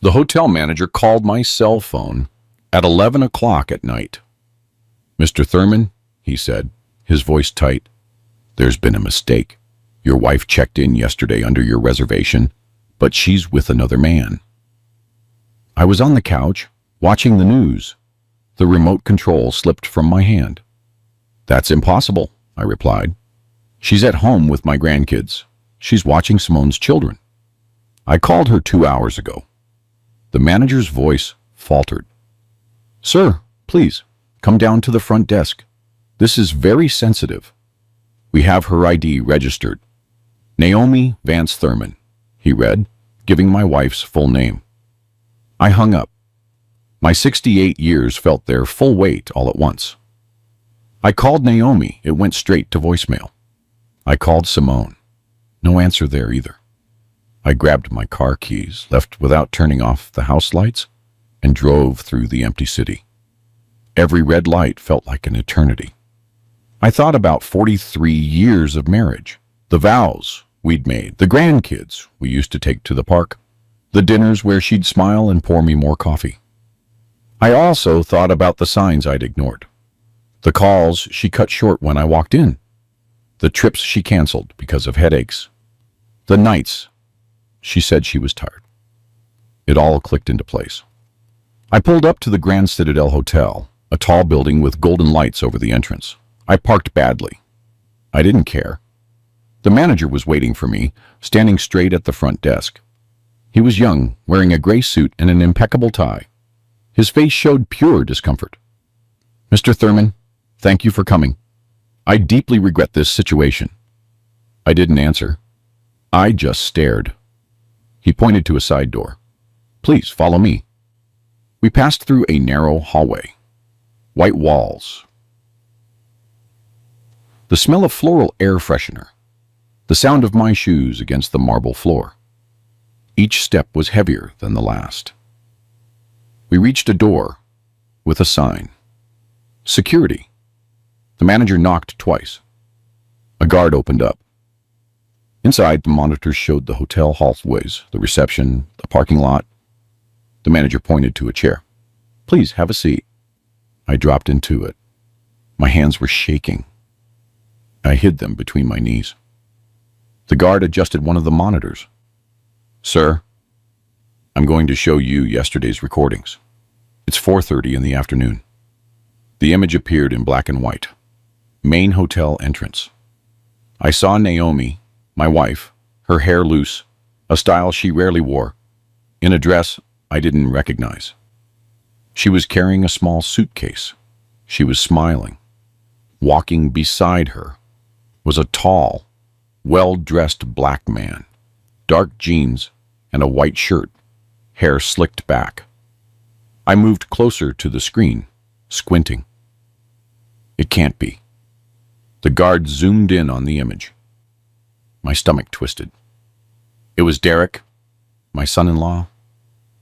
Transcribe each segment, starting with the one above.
The hotel manager called my cell phone at 11 o'clock at night. "Mr. Thurman," he said, his voice tight, "there's been a mistake. Your wife checked in yesterday under your reservation, but she's with another man." I was on the couch, watching the news. The remote control slipped from my hand. "That's impossible," I replied. "She's at home with my grandkids. She's watching Simone's children. I called her 2 hours ago." The manager's voice faltered. "Sir, please, come down to the front desk. This is very sensitive. We have her ID registered. Naomi Vance Thurman," he read, giving my wife's full name. I hung up. My 68 years felt their full weight all at once. I called Naomi. It went straight to voicemail. I called Simone. No answer there either. I grabbed my car keys, left without turning off the house lights, and drove through the empty city. Every red light felt like an eternity. I thought about 43 years of marriage, the vows we'd made, the grandkids we used to take to the park, the dinners where she'd smile and pour me more coffee. I also thought about the signs I'd ignored, the calls she cut short when I walked in, the trips she canceled because of headaches, the nights she said she was tired. It all clicked into place. I pulled up to the Grand Citadel Hotel, a tall building with golden lights over the entrance. I parked badly. I didn't care. The manager was waiting for me, standing straight at the front desk. He was young, wearing a gray suit and an impeccable tie. His face showed pure discomfort. "Mr. Thurman, thank you for coming. I deeply regret this situation." I didn't answer. I just stared. He pointed to a side door. "Please follow me." We passed through a narrow hallway. White walls. The smell of floral air freshener. The sound of my shoes against the marble floor. Each step was heavier than the last. We reached a door with a sign. "Security." The manager knocked twice. A guard opened up. Inside, the monitors showed the hotel hallways, the reception, the parking lot. The manager pointed to a chair. "Please have a seat." I dropped into it. My hands were shaking. I hid them between my knees. The guard adjusted one of the monitors. "Sir, I'm going to show you yesterday's recordings. It's 4:30 in the afternoon." The image appeared in black and white. Main hotel entrance. I saw Naomi, my wife, her hair loose, a style she rarely wore, in a dress I didn't recognize. She was carrying a small suitcase. She was smiling. Walking beside her was a tall, well-dressed black man, dark jeans and a white shirt, hair slicked back. I moved closer to the screen, squinting. It can't be. The guard zoomed in on the image. My stomach twisted. It was Derek, my son-in-law,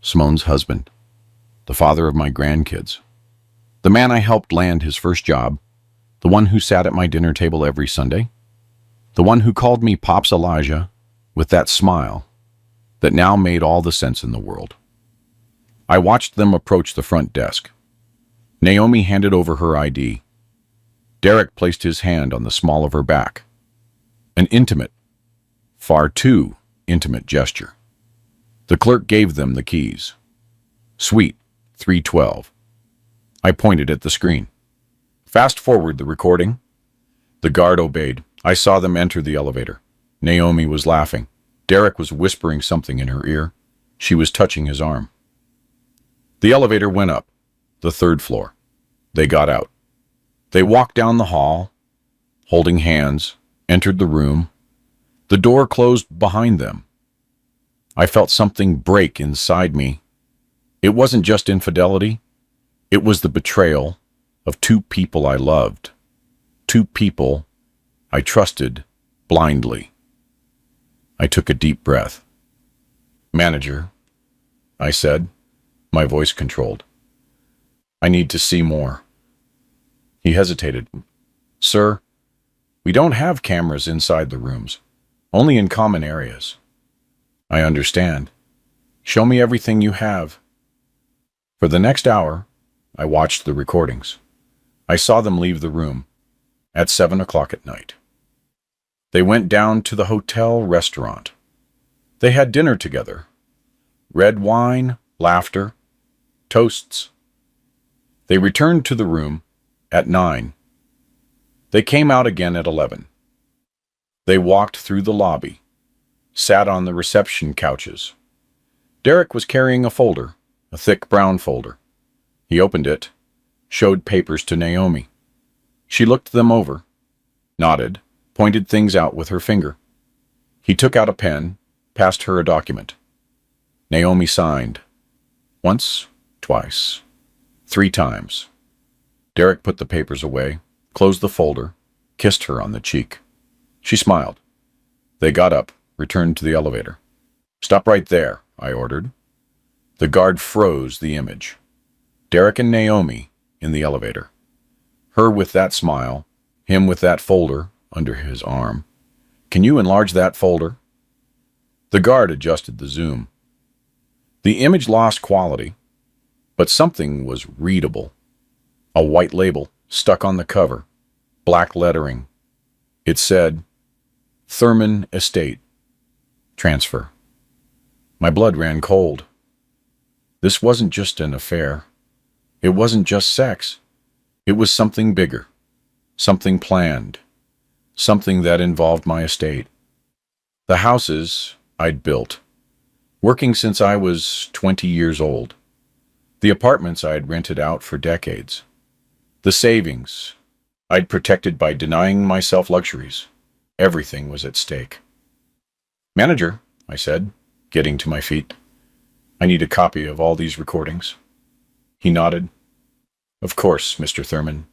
Simone's husband, the father of my grandkids, the man I helped land his first job, the one who sat at my dinner table every Sunday, the one who called me Pops Elijah with that smile that now made all the sense in the world. I watched them approach the front desk. Naomi handed over her ID. Derek placed his hand on the small of her back. An intimate, far too intimate gesture. The clerk gave them the keys. "Suite 312. I pointed at the screen. "Fast forward the recording." The guard obeyed. I saw them enter the elevator. Naomi was laughing. Derek was whispering something in her ear. She was touching his arm. The elevator went up, the 3rd floor. They got out. They walked down the hall, holding hands, entered the room. The door closed behind them. I felt something break inside me. It wasn't just infidelity. It was the betrayal of two people I loved. Two people I trusted blindly. I took a deep breath. "Manager," I said, my voice controlled. "I need to see more." He hesitated. "Sir, we don't have cameras inside the rooms, only in common areas." "I understand." Show me everything you have." For the next hour, I watched the recordings. I saw them leave the room at 7 o'clock at night. They went down to the hotel restaurant. They had dinner together. Red wine, laughter, toasts. They returned to the room at 9. They came out again at 11. They walked through the lobby, sat on the reception couches. Derek was carrying a folder, a thick brown folder. He opened it, showed papers to Naomi. She looked them over, nodded, pointed things out with her finger. He took out a pen, passed her a document. Naomi signed. Once, twice, 3 times. Derek put the papers away, closed the folder, kissed her on the cheek. She smiled. They got up, returned to the elevator. "Stop right there," I ordered. The guard froze the image. Derek and Naomi in the elevator. Her with that smile, him with that folder under his arm. "Can you enlarge that folder?" The guard adjusted the zoom. The image lost quality, but something was readable. A white label stuck on the cover, black lettering. It said, "Thurman Estate. Transfer." My blood ran cold. This wasn't just an affair. It wasn't just sex. It was something bigger, something planned, something that involved my estate. The houses I'd built, working since I was 20 years old. The apartments I'd rented out for decades. The savings I'd protected by denying myself luxuries. Everything was at stake. "Manager," I said, getting to my feet, "I need a copy of all these recordings." He nodded. "Of course, Mr. Thurman.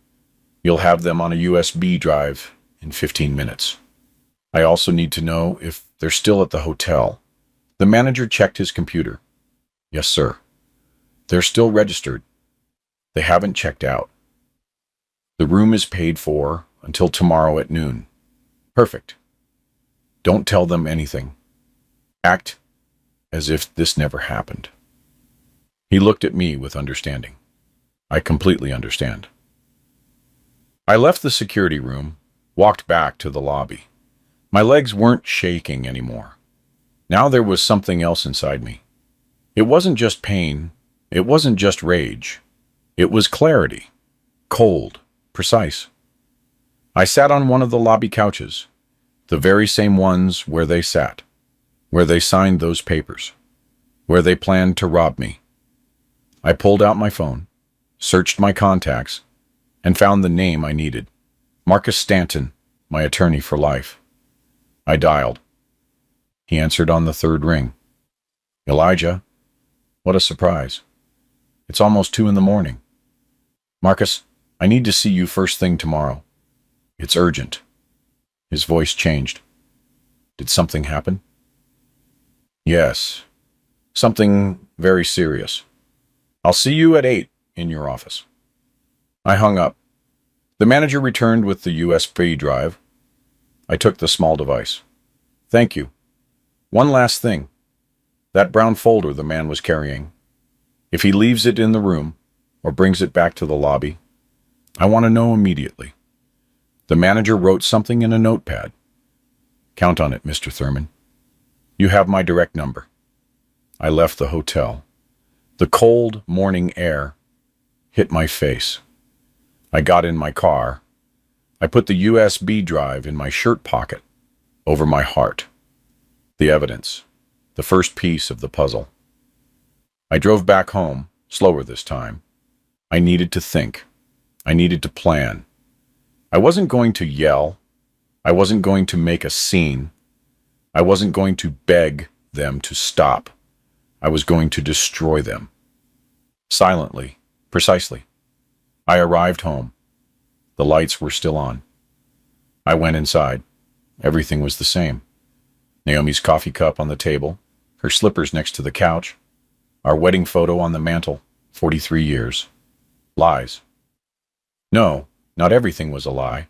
You'll have them on a USB drive in 15 minutes. I also need to know if they're still at the hotel." The manager checked his computer. "Yes, sir. They're still registered. They haven't checked out. The room is paid for until tomorrow at noon." "Perfect. Don't tell them anything. Act as if this never happened." He looked at me with understanding. I completely understand. I left the security room, walked back to the lobby. My legs weren't shaking anymore. Now there was something else inside me. It wasn't just pain. It wasn't just rage. It was clarity. Cold. Precise. I sat on one of the lobby couches, the very same ones where they sat, where they signed those papers, where they planned to rob me. I pulled out my phone, searched my contacts, and found the name I needed. Marcus Stanton, my attorney for life. I dialed. He answered on the 3rd ring. "Elijah, what a surprise. It's almost 2 in the morning. Marcus, I need to see you first thing tomorrow. It's urgent." His voice changed. "Did something happen?" "Yes. Something very serious. I'll see you at 8 in your office." I hung up. The manager returned with the USB drive. I took the small device. "Thank you. One last thing. That brown folder the man was carrying. If he leaves it in the room or brings it back to the lobby, I want to know immediately." The manager wrote something in a notepad. "Count on it, Mr. Thurman. You have my direct number." I left the hotel. The cold morning air hit my face. I got in my car. I put the USB drive in my shirt pocket, over my heart. The evidence, the first piece of the puzzle. I drove back home, slower this time. I needed to think. I needed to plan. I wasn't going to yell. I wasn't going to make a scene. I wasn't going to beg them to stop. I was going to destroy them. Silently, precisely. I arrived home. The lights were still on. I went inside. Everything was the same. Naomi's coffee cup on the table, her slippers next to the couch, our wedding photo on the mantel, 43 years. Lies. No, not everything was a lie.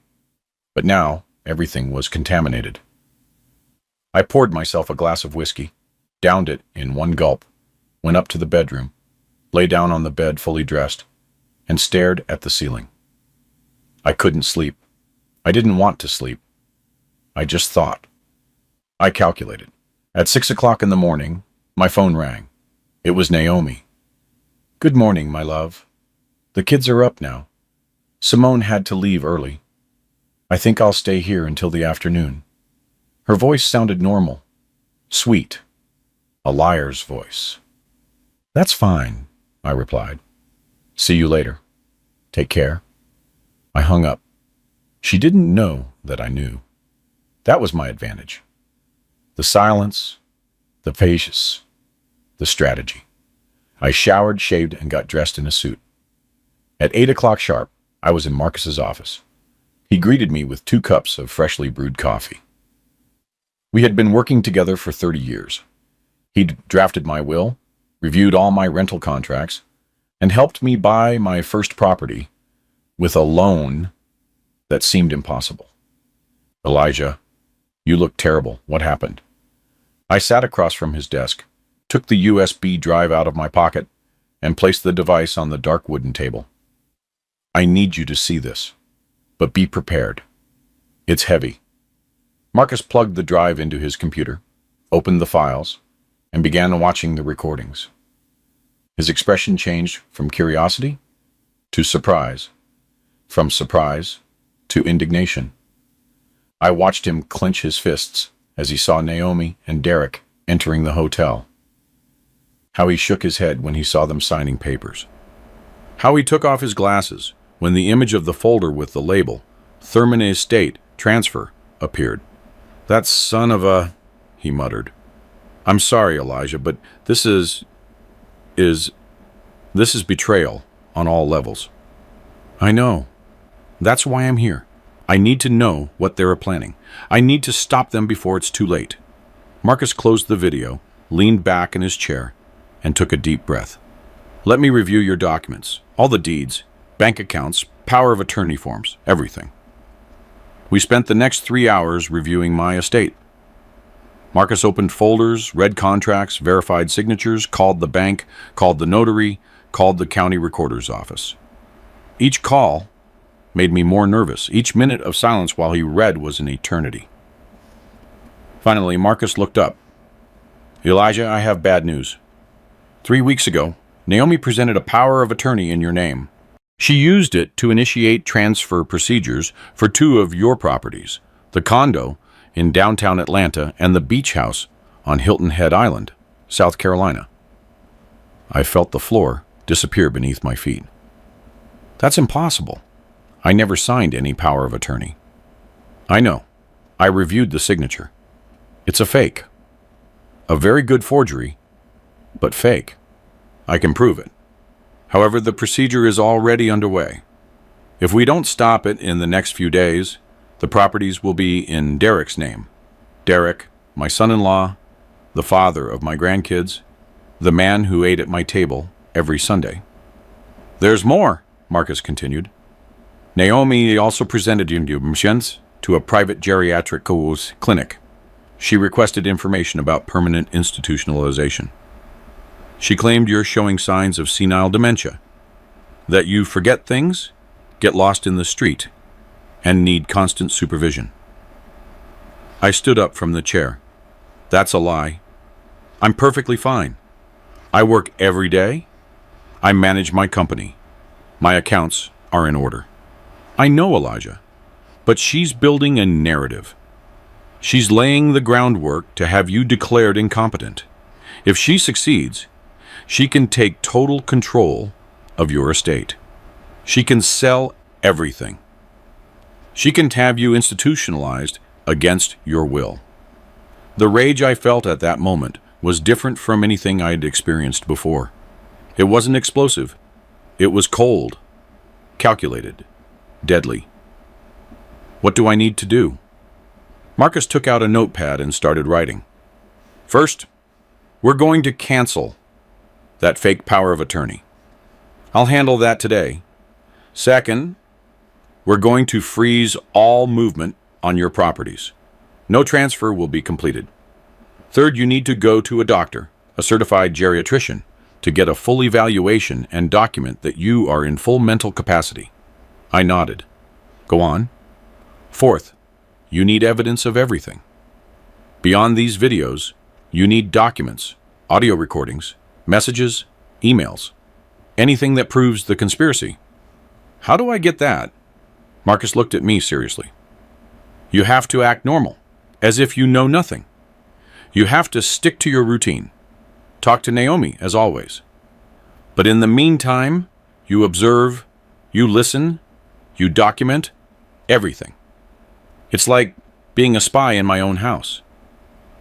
But now, everything was contaminated. I poured myself a glass of whiskey, downed it in one gulp. went up to the bedroom, lay down on the bed fully dressed, and stared at the ceiling. I couldn't sleep. I didn't want to sleep. I just thought. I calculated. At 6 o'clock in the morning, my phone rang. It was Naomi. "Good morning, my love. The kids are up now. Simone had to leave early. I think I'll stay here until the afternoon." Her voice sounded normal, sweet, a liar's voice. "That's fine," I replied. "See you later. Take care." I hung up. She didn't know that I knew. That was my advantage. The silence, the patience, the strategy. I showered, shaved, and got dressed in a suit. At 8 o'clock sharp, I was in Marcus's office. He greeted me with 2 cups of freshly brewed coffee. We had been working together for 30 years. He'd drafted my will, reviewed all my rental contracts, and helped me buy my first property with a loan that seemed impossible. "Elijah, you look terrible. What happened?" I sat across from his desk, took the USB drive out of my pocket, and placed the device on the dark wooden table. "I need you to see this, but be prepared. It's heavy." Marcus plugged the drive into his computer, opened the files, and began watching the recordings. His expression changed from curiosity to surprise, from surprise to indignation. I watched him clench his fists as he saw Naomi and Derek entering the hotel. How he shook his head when he saw them signing papers. How he took off his glasses when the image of the folder with the label, Thurman Estate Transfer, appeared. "That son of a," he muttered. "I'm sorry, Elijah, but this is betrayal on all levels." "I know. That's why I'm here. I need to know what they're planning. I need to stop them before it's too late." Marcus closed the video, leaned back in his chair, and took a deep breath. "Let me review your documents, all the deeds, bank accounts, power of attorney forms, everything." We spent the next 3 hours reviewing my estate. Marcus opened folders, read contracts, verified signatures, called the bank, called the notary, called the county recorder's office. Each call made me more nervous. Each minute of silence while he read was an eternity. Finally, Marcus looked up. "Elijah, I have bad news. 3 weeks ago, Naomi presented a power of attorney in your name. She used it to initiate transfer procedures for 2 of your properties, the condo in downtown Atlanta and the beach house on Hilton Head Island, South Carolina." I felt the floor disappear beneath my feet. "That's impossible. I never signed any power of attorney." "I know. I reviewed the signature. It's a fake. A very good forgery, but fake. I can prove it. However, the procedure is already underway. If we don't stop it in the next few days, the properties will be in Derek's name. Derek, my son-in-law, the father of my grandkids, the man who ate at my table every Sunday." "There's more," Marcus continued. "Naomi also presented donations to a private geriatric clinic. She requested information about permanent institutionalization. She claimed you're showing signs of senile dementia, that you forget things, get lost in the street, and need constant supervision." I stood up from the chair. "That's a lie. I'm perfectly fine. I work every day. I manage my company. My accounts are in order." "I know, Elijah, but she's building a narrative. She's laying the groundwork to have you declared incompetent. If she succeeds, she can take total control of your estate. She can sell everything. She can have you institutionalized against your will." The rage I felt at that moment was different from anything I'd experienced before. It wasn't explosive. It was cold, calculated, deadly. "What do I need to do?" Marcus took out a notepad and started writing. "First, we're going to cancel that fake power of attorney. I'll handle that today. Second, we're going to freeze all movement on your properties. No transfer will be completed. Third, you need to go to a doctor, a certified geriatrician, to get a full evaluation and document that you are in full mental capacity. I nodded. Go on. Fourth, you need evidence of everything. Beyond these videos, you need documents, audio recordings, messages, emails, anything that proves the conspiracy. How do I get that? Marcus looked at me seriously. You have to act normal, as if you know nothing. You have to stick to your routine. Talk to Naomi, as always. But in the meantime, you observe, you listen, you document everything. It's like being a spy in my own house.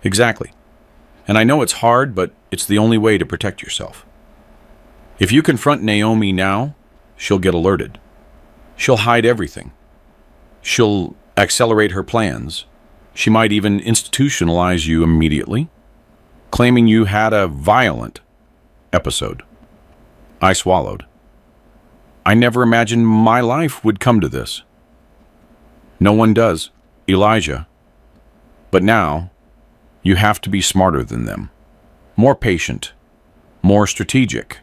Exactly. And I know it's hard, but it's the only way to protect yourself. If you confront Naomi now, she'll get alerted. She'll hide everything. She'll accelerate her plans. She might even institutionalize you immediately, claiming you had a violent episode. I swallowed. I never imagined my life would come to this. No one does, Elijah. But now, you have to be smarter than them, more patient, more strategic.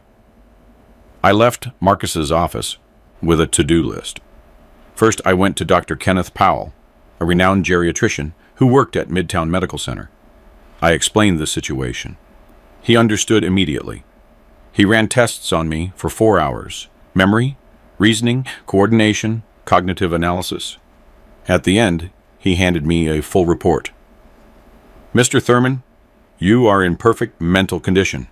I left Marcus's office with a to-do list. First, I went to Dr. Kenneth Powell, a renowned geriatrician who worked at Midtown Medical Center. I explained the situation. He understood immediately. He ran tests on me for 4 hours: memory, reasoning, coordination, cognitive analysis. At the end, he handed me a full report. Mr. Thurman, you are in perfect mental condition.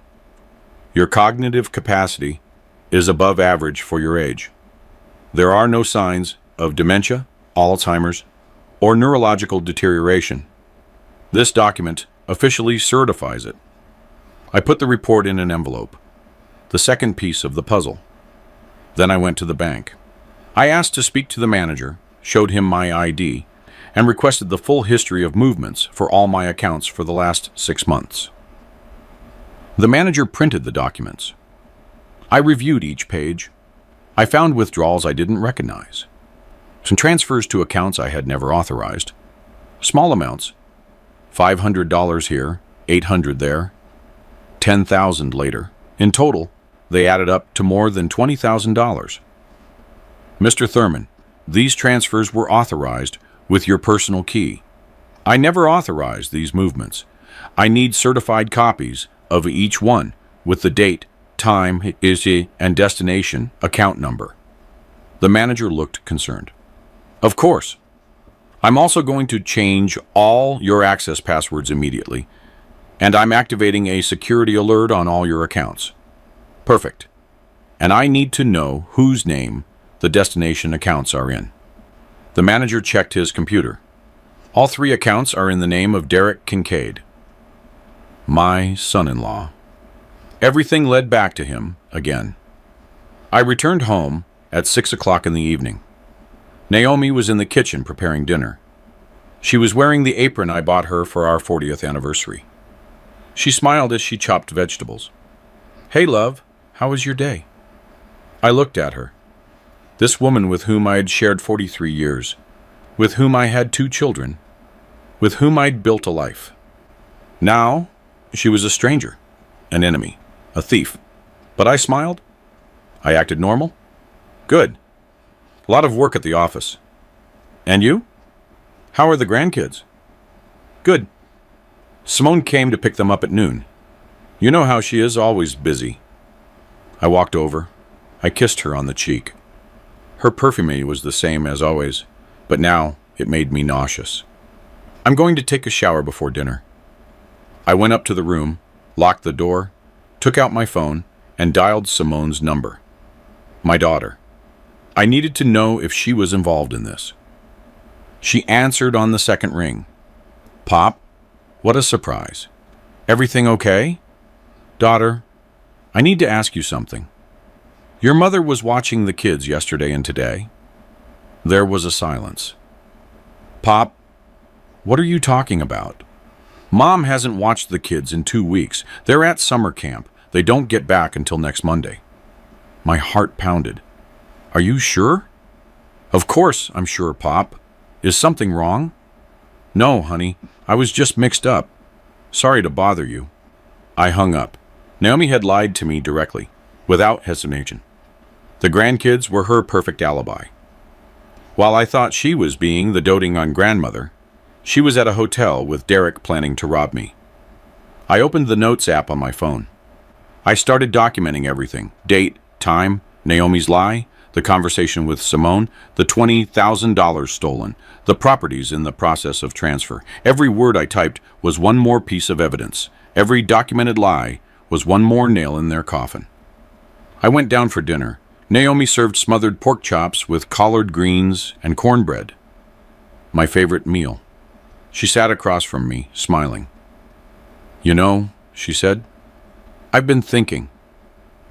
Your cognitive capacity is above average for your age. There are no signs of dementia, Alzheimer's, or neurological deterioration. This document officially certifies it. I put the report in an envelope, the second piece of the puzzle. Then I went to the bank. I asked to speak to the manager, showed him my ID, and requested the full history of movements for all my accounts for the last 6 months. The manager printed the documents. I reviewed each page. I found withdrawals I didn't recognize. Some transfers to accounts I had never authorized. Small amounts. $500 here, $800 there, $10,000 later. In total, they added up to more than $20,000. Mr. Thurman, these transfers were authorized with your personal key. I never authorized these movements. I need certified copies of each one with the date, time, and destination, account number. The manager looked concerned. Of course. I'm also going to change all your access passwords immediately, and I'm activating a security alert on all your accounts. Perfect. And I need to know whose name the destination accounts are in. The manager checked his computer. All 3 accounts are in the name of Derek Kincaid, my son-in-law. Everything led back to him again. I returned home at 6 o'clock in the evening. Naomi was in the kitchen preparing dinner. She was wearing the apron I bought her for our 40th anniversary. She smiled as she chopped vegetables. Hey, love, how was your day? I looked at her. This woman with whom I had shared 43 years, with whom I had 2 children, with whom I'd built a life. Now, she was a stranger, an enemy, a thief. But I smiled. I acted normal. Good. A lot of work at the office. And you? How are the grandkids? Good. Simone came to pick them up at noon. You know how she is, always busy. I walked over. I kissed her on the cheek. Her perfume was the same as always, but now it made me nauseous. I'm going to take a shower before dinner. I went up to the room, locked the door, took out my phone, and dialed Simone's number. My daughter. I needed to know if she was involved in this. She answered on the second ring. Pop, what a surprise. Everything okay? Daughter, I need to ask you something. Your mother was watching the kids yesterday and today. There was a silence. Pop, what are you talking about? Mom hasn't watched the kids in 2 weeks. They're at summer camp. They don't get back until next Monday. My heart pounded. Are you sure? Of course I'm sure, Pop. Is something wrong? No, honey. I was just mixed up. Sorry to bother you. I hung up. Naomi had lied to me directly, without hesitation. The grandkids were her perfect alibi. While I thought she was being the doting-on grandmother, she was at a hotel with Derek planning to rob me. I opened the Notes app on my phone. I started documenting everything: date, time, Naomi's lie, the conversation with Simone, the $20,000 stolen, the properties in the process of transfer. Every word I typed was one more piece of evidence. Every documented lie was one more nail in their coffin. I went down for dinner. Naomi served smothered pork chops with collard greens and cornbread, my favorite meal. She sat across from me, smiling. "You know," she said, "I've been thinking.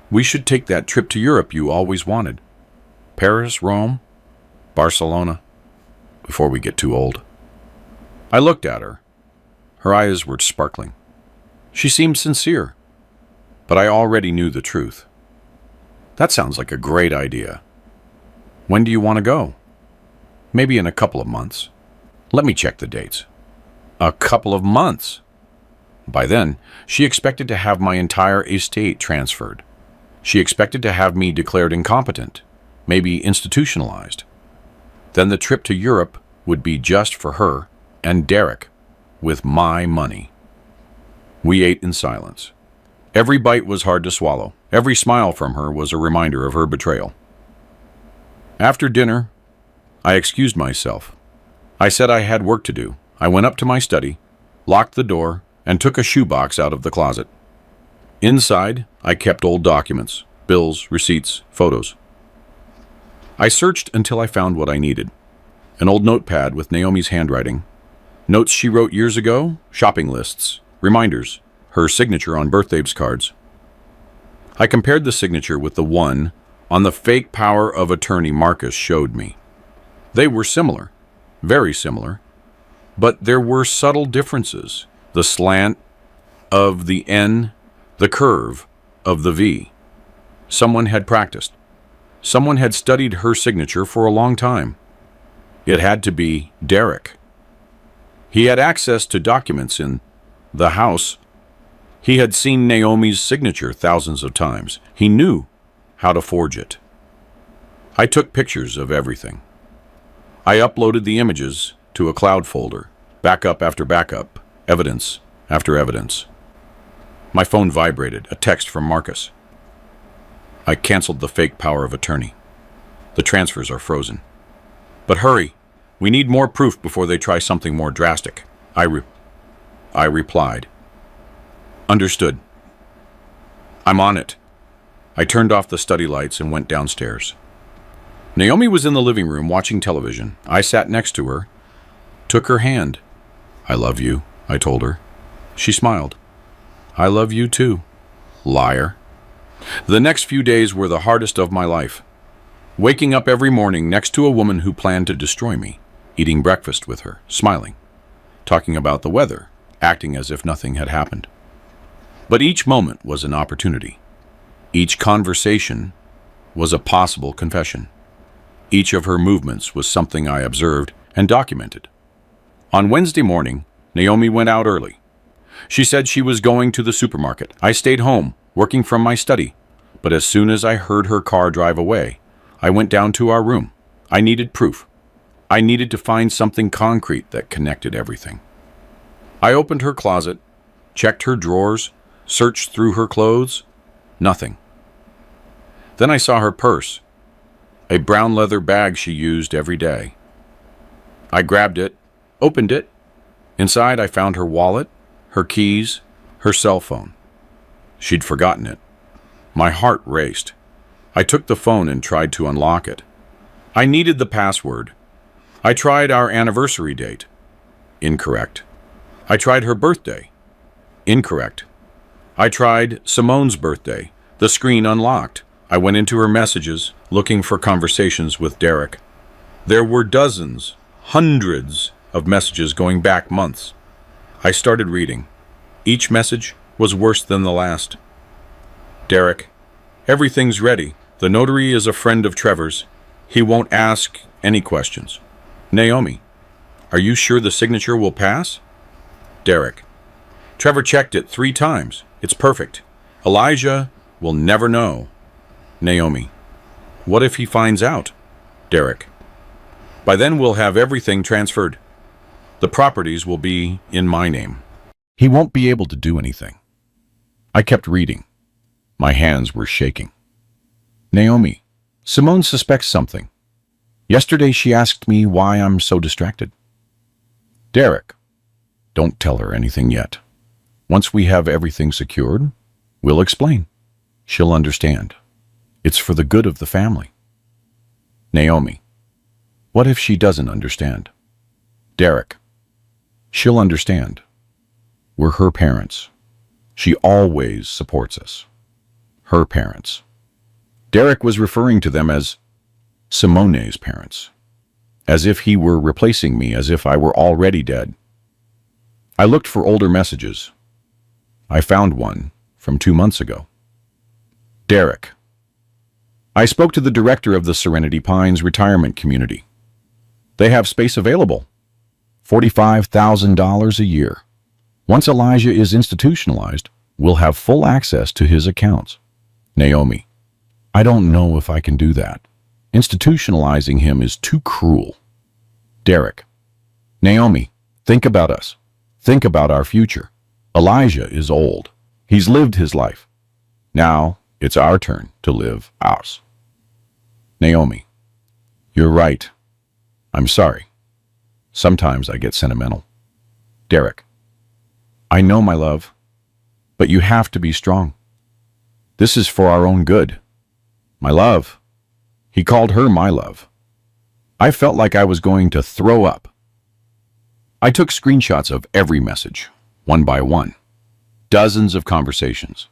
We should take that trip to Europe you always wanted. Paris, Rome, Barcelona, before we get too old." I looked at her. Her eyes were sparkling. She seemed sincere, but I already knew the truth. "That sounds like a great idea. When do you want to go?" "Maybe in a couple of months. Let me check the dates." A couple of months? By then, she expected to have my entire estate transferred. She expected to have me declared incompetent, maybe institutionalized. Then the trip to Europe would be just for her and Derek, with my money. We ate in silence. Every bite was hard to swallow. Every smile from her was a reminder of her betrayal. After dinner, I excused myself. I said I had work to do. I went up to my study, locked the door, and took a shoebox out of the closet. Inside, I kept old documents, bills, receipts, photos. I searched until I found what I needed. An old notepad with Naomi's handwriting, notes she wrote years ago, shopping lists, reminders, her signature on birthdays cards. I compared the signature with the one on the fake power of attorney Marcus showed me. They were similar, very similar, but there were subtle differences. The slant of the N, the curve of the V. Someone had practiced. Someone had studied her signature for a long time. It had to be Derek. He had access to documents in the house. He had seen Naomi's signature thousands of times. He knew how to forge it. I took pictures of everything. I uploaded the images to a cloud folder, backup after backup, evidence after evidence. My phone vibrated, a text from Marcus. "I canceled the fake power of attorney. The transfers are frozen. But hurry, we need more proof before they try something more drastic." I replied. "Understood. I'm on it." I turned off the study lights and went downstairs. Naomi was in the living room watching television. I sat next to her, took her hand. "I love you," I told her. She smiled. "I love you too, liar." The next few days were the hardest of my life. Waking up every morning next to a woman who planned to destroy me, eating breakfast with her, smiling, talking about the weather, acting as if nothing had happened. But each moment was an opportunity. Each conversation was a possible confession. Each of her movements was something I observed and documented. On Wednesday morning, Naomi went out early. She said she was going to the supermarket. I stayed home, working from my study. But as soon as I heard her car drive away, I went down to our room. I needed proof. I needed to find something concrete that connected everything. I opened her closet, checked her drawers, searched through her clothes. Nothing. Then I saw her purse, a brown leather bag she used every day. I grabbed it, opened it. Inside, I found her wallet, her keys, her cell phone. She'd forgotten it. My heart raced. I took the phone and tried to unlock it. I needed the password. I tried our anniversary date. Incorrect. I tried her birthday. Incorrect. I tried Simone's birthday. The screen unlocked. I went into her messages, looking for conversations with Derek. There were dozens, hundreds of messages going back months. I started reading. Each message was worse than the last. "Derek, everything's ready. The notary is a friend of Trevor's. He won't ask any questions." "Naomi, are you sure the signature will pass?" Derek, "Trevor checked it 3 times. It's perfect. Elijah will never know. Naomi. What if he finds out? Derek. By then we'll have everything transferred. The properties will be in my name. He won't be able to do anything. I kept reading. My hands were shaking. Naomi. Simone suspects something. Yesterday she asked me why I'm so distracted. Derek. Don't tell her anything yet. Once we have everything secured, we'll explain. She'll understand. It's for the good of the family. Naomi. What if she doesn't understand? Derek. She'll understand. We're her parents. She always supports us. Her parents. Derek was referring to them as Simone's parents, as if he were replacing me, as if I were already dead. I looked for older messages. I found one from 2 months ago. Derek. I spoke to the director of the Serenity Pines retirement community. They have space available. $45,000 a year. Once Elijah is institutionalized, we'll have full access to his accounts. Naomi. I don't know if I can do that. Institutionalizing him is too cruel. Derek. Naomi, think about us. Think about our future. Elijah is old. He's lived his life. Now it's our turn to live ours. Naomi. You're right. I'm sorry. Sometimes I get sentimental. Derek. I know, my love, but you have to be strong. This is for our own good. My love. He called her my love. I felt like I was going to throw up. I took screenshots of every message, one by one. Dozens of conversations.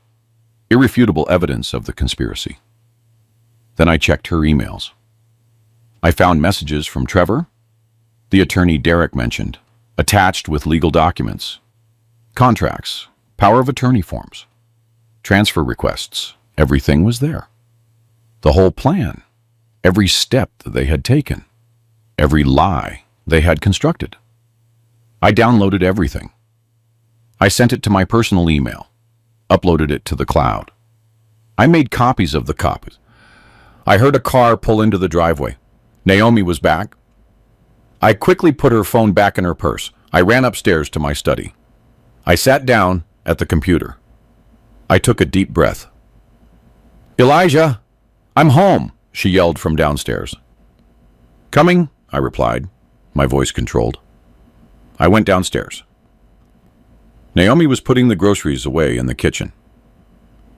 Irrefutable evidence of the conspiracy. Then I checked her emails. I found messages from Trevor, the attorney Derek mentioned, attached with legal documents, contracts, power of attorney forms, transfer requests. Everything was there. The whole plan, every step that they had taken, every lie they had constructed. I downloaded everything. I sent it to my personal email, uploaded it to the cloud. I made copies of the copies. I heard a car pull into the driveway. Naomi was back. I quickly put her phone back in her purse. I ran upstairs to my study. I sat down at the computer. I took a deep breath. Elijah, I'm home, she yelled from downstairs. Coming, I replied, my voice controlled. I went downstairs. Naomi was putting the groceries away in the kitchen.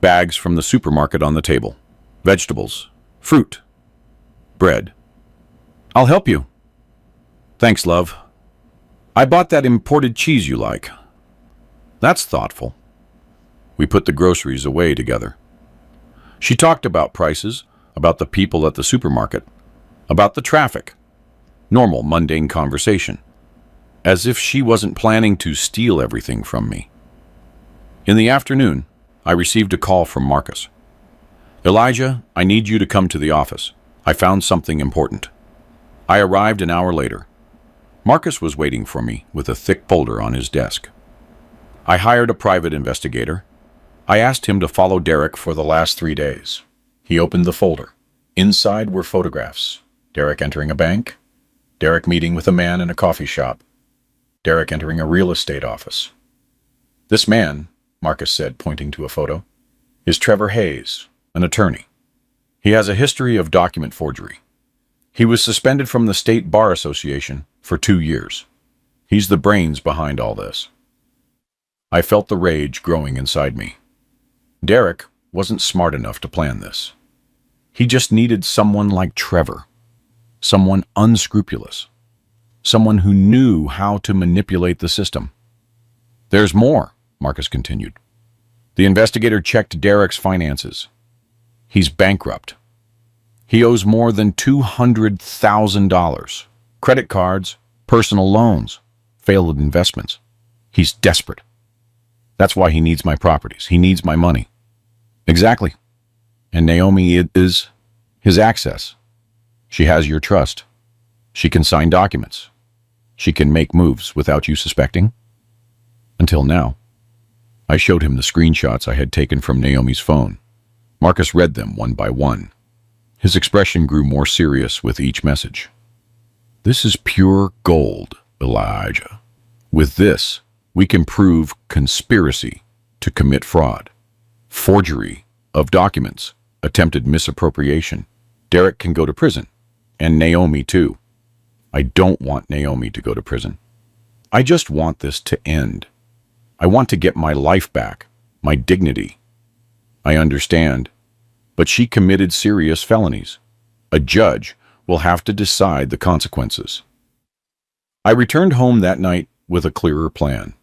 Bags from the supermarket on the table. Vegetables, fruit, bread. I'll help you. Thanks, love. I bought that imported cheese you like. That's thoughtful. We put the groceries away together. She talked about prices, about the people at the supermarket, about the traffic. Normal, mundane conversation. As if she wasn't planning to steal everything from me. In the afternoon, I received a call from Marcus. Elijah, I need you to come to the office. I found something important. I arrived an hour later. Marcus was waiting for me with a thick folder on his desk. I hired a private investigator. I asked him to follow Derek for the last 3 days. He opened the folder. Inside were photographs. Derek entering a bank. Derek meeting with a man in a coffee shop. Derek entering a real estate office. This man, Marcus said, pointing to a photo, is Trevor Hayes, an attorney. He has a history of document forgery. He was suspended from the State Bar Association for 2 years. He's the brains behind all this. I felt the rage growing inside me. Derek wasn't smart enough to plan this. He just needed someone like Trevor, someone unscrupulous, someone who knew how to manipulate the system. There's more, Marcus continued. The investigator checked Derek's finances. He's bankrupt. He owes more than $200,000. Credit cards, personal loans, failed investments. He's desperate. That's why he needs my properties. He needs my money. Exactly. And Naomi is his access. She has your trust. She can sign documents. She can make moves without you suspecting. Until now. I showed him the screenshots I had taken from Naomi's phone. Marcus read them one by one. His expression grew more serious with each message. This is pure gold, Elijah. With this, we can prove conspiracy to commit fraud, forgery of documents, attempted misappropriation. Derek can go to prison, and Naomi too. I don't want Naomi to go to prison. I just want this to end. I want to get my life back, my dignity. I understand, but she committed serious felonies. A judge will have to decide the consequences. I returned home that night with a clearer plan.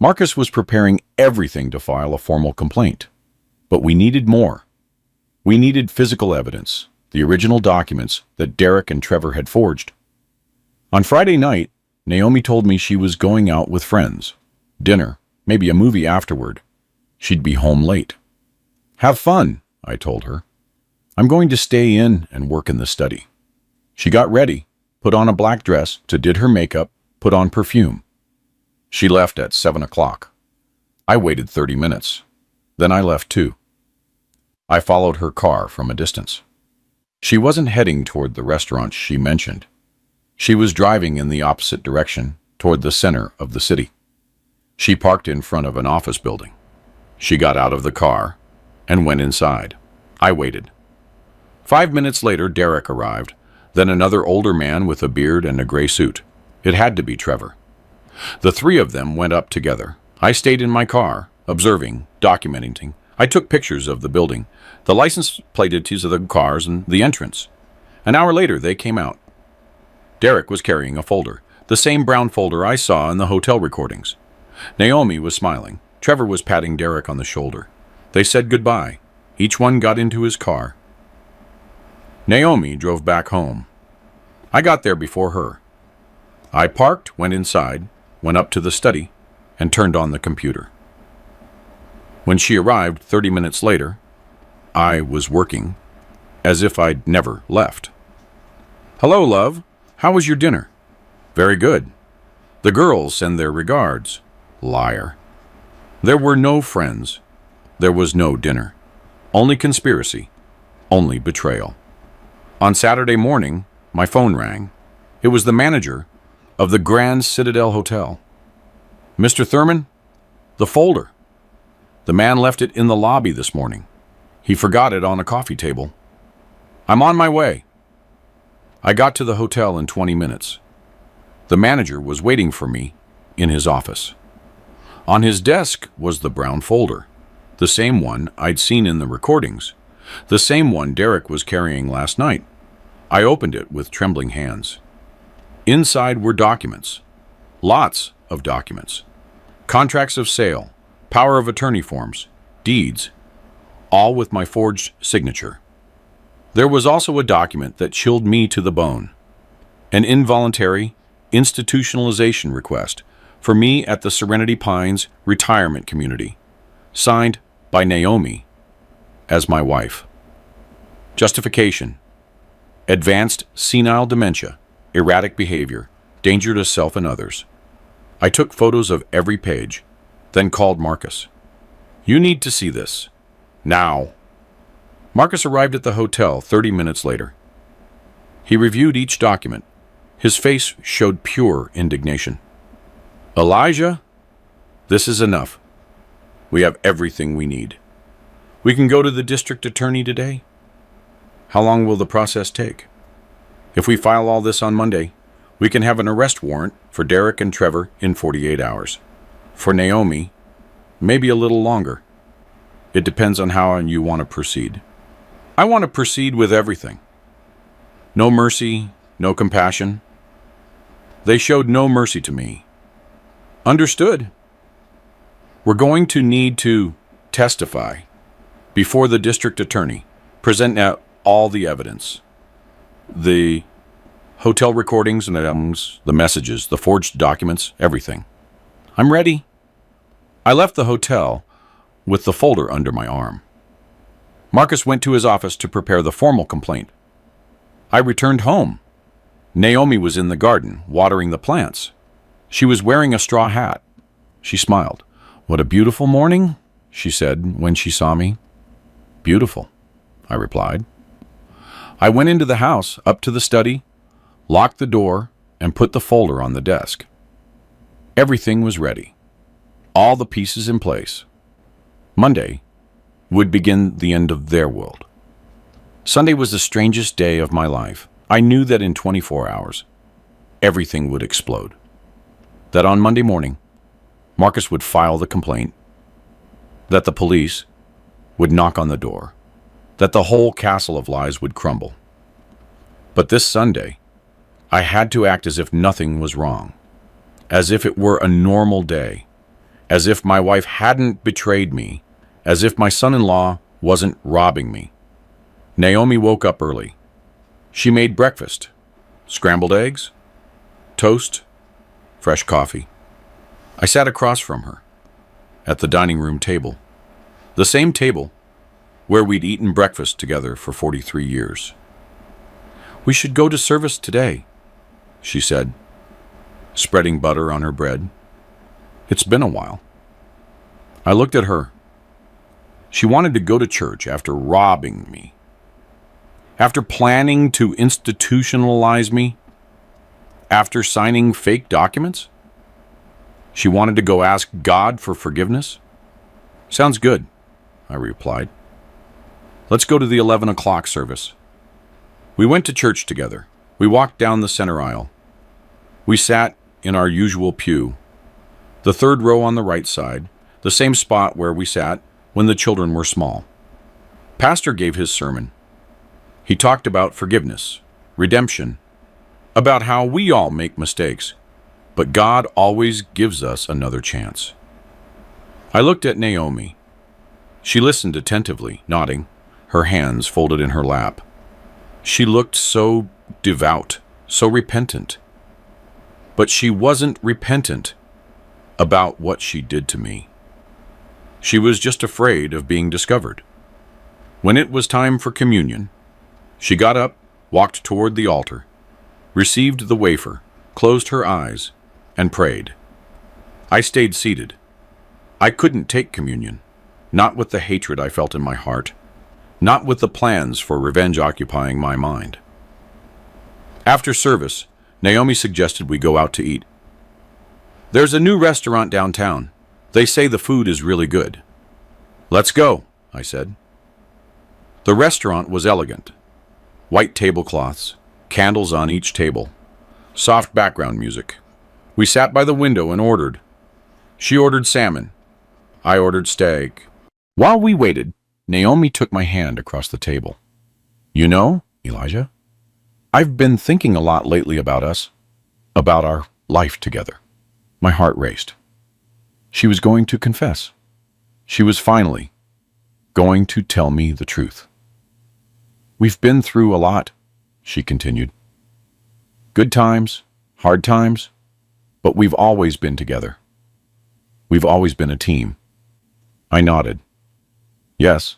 Marcus was preparing everything to file a formal complaint, but we needed more. We needed physical evidence, the original documents that Derek and Trevor had forged. On Friday night, Naomi told me she was going out with friends. Dinner, maybe a movie afterward. She'd be home late. Have fun, I told her. I'm going to stay in and work in the study. She got ready, put on a black dress, did her makeup, put on perfume. She left at 7 o'clock. I waited 30 minutes. Then I left too. I followed her car from a distance. She wasn't heading toward the restaurant she mentioned. She was driving in the opposite direction, toward the center of the city. She parked in front of an office building. She got out of the car and went inside. I waited. 5 minutes later, Derek arrived, then another older man with a beard and a gray suit. It had to be Trevor. The three of them went up together. I stayed in my car, observing, documenting. I took pictures of the building, the license plates of the cars, and the entrance. An hour later, they came out. Derek was carrying a folder, the same brown folder I saw in the hotel recordings. Naomi was smiling. Trevor was patting Derek on the shoulder. They said goodbye. Each one got into his car. Naomi drove back home. I got there before her. I parked, went inside, went up to the study, and turned on the computer. When she arrived 30 minutes later, I was working as if I'd never left. Hello, love. How was your dinner? Very good. The girls send their regards. Liar. There were no friends. There was no dinner. Only conspiracy. Only betrayal. On Saturday morning, my phone rang. It was the manager of the Grand Citadel Hotel. Mr. Thurman, the folder. The man left it in the lobby this morning. He forgot it on a coffee table. I'm on my way. I got to the hotel in 20 minutes. The manager was waiting for me in his office. On his desk was the brown folder, the same one I'd seen in the recordings, the same one Derek was carrying last night. I opened it with trembling hands. Inside were documents, lots of documents, contracts of sale, power of attorney forms, deeds, all with my forged signature. There was also a document that chilled me to the bone, an involuntary institutionalization request for me at the Serenity Pines retirement community, signed by Naomi as my wife. Justification: advanced senile dementia, erratic behavior, danger to self and others. I took photos of every page, then called Marcus. You need to see this. Now. Marcus arrived at the hotel 30 minutes later. He reviewed each document. His face showed pure indignation. Elijah, this is enough. We have everything we need. We can go to the district attorney today. How long will the process take? If we file all this on Monday, we can have an arrest warrant for Derek and Trevor in 48 hours. For Naomi, maybe a little longer. It depends on how you want to proceed. I want to proceed with everything. No mercy, no compassion. They showed no mercy to me. Understood. We're going to need to testify before the district attorney, present out all the evidence. The hotel recordings and the messages, the forged documents, everything. I'm ready. I left the hotel with the folder under my arm. Marcus went to his office to prepare the formal complaint. I returned home. Naomi was in the garden, watering the plants. She was wearing a straw hat. She smiled. "What a beautiful morning," she said when she saw me. "Beautiful," I replied. I went into the house, up to the study, locked the door, and put the folder on the desk. Everything was ready, all the pieces in place. Monday would begin the end of their world. Sunday was the strangest day of my life. I knew that in 24 hours, everything would explode. That on Monday morning, Marcus would file the complaint, that the police would knock on the door, that the whole castle of lies would crumble. But this Sunday, I had to act as if nothing was wrong, as if it were a normal day, as if my wife hadn't betrayed me, as if my son-in-law wasn't robbing me. Naomi woke up early. She made breakfast, scrambled eggs, toast, fresh coffee. I sat across from her at the dining room table, the same table where we'd eaten breakfast together for 43 years. "We should go to service today," she said, spreading butter on her bread. "It's been a while." I looked at her. She wanted to go to church after robbing me, after planning to institutionalize me, after signing fake documents. She wanted to go ask God for forgiveness. "Sounds good," I replied. "Let's go to the 11 o'clock service." We went to church together. We walked down the center aisle. We sat in our usual pew, the third row on the right side, the same spot where we sat when the children were small. Pastor gave his sermon. He talked about forgiveness, redemption, about how we all make mistakes, but God always gives us another chance. I looked at Naomi. She listened attentively, nodding, her hands folded in her lap. She looked so devout, so repentant. But she wasn't repentant about what she did to me. She was just afraid of being discovered. When it was time for communion, she got up, walked toward the altar, received the wafer, closed her eyes, and prayed. I stayed seated. I couldn't take communion, not with the hatred I felt in my heart, not with the plans for revenge occupying my mind. After service, Naomi suggested we go out to eat. "There's a new restaurant downtown. They say the food is really good." "Let's go," I said. The restaurant was elegant. White tablecloths, candles on each table, soft background music. We sat by the window and ordered. She ordered salmon. I ordered steak. While we waited, Naomi took my hand across the table. "You know, Elijah, I've been thinking a lot lately about us, about our life together." My heart raced. She was going to confess. She was finally going to tell me the truth. "We've been through a lot," she continued. "Good times, hard times, but we've always been together. We've always been a team." I nodded. "Yes,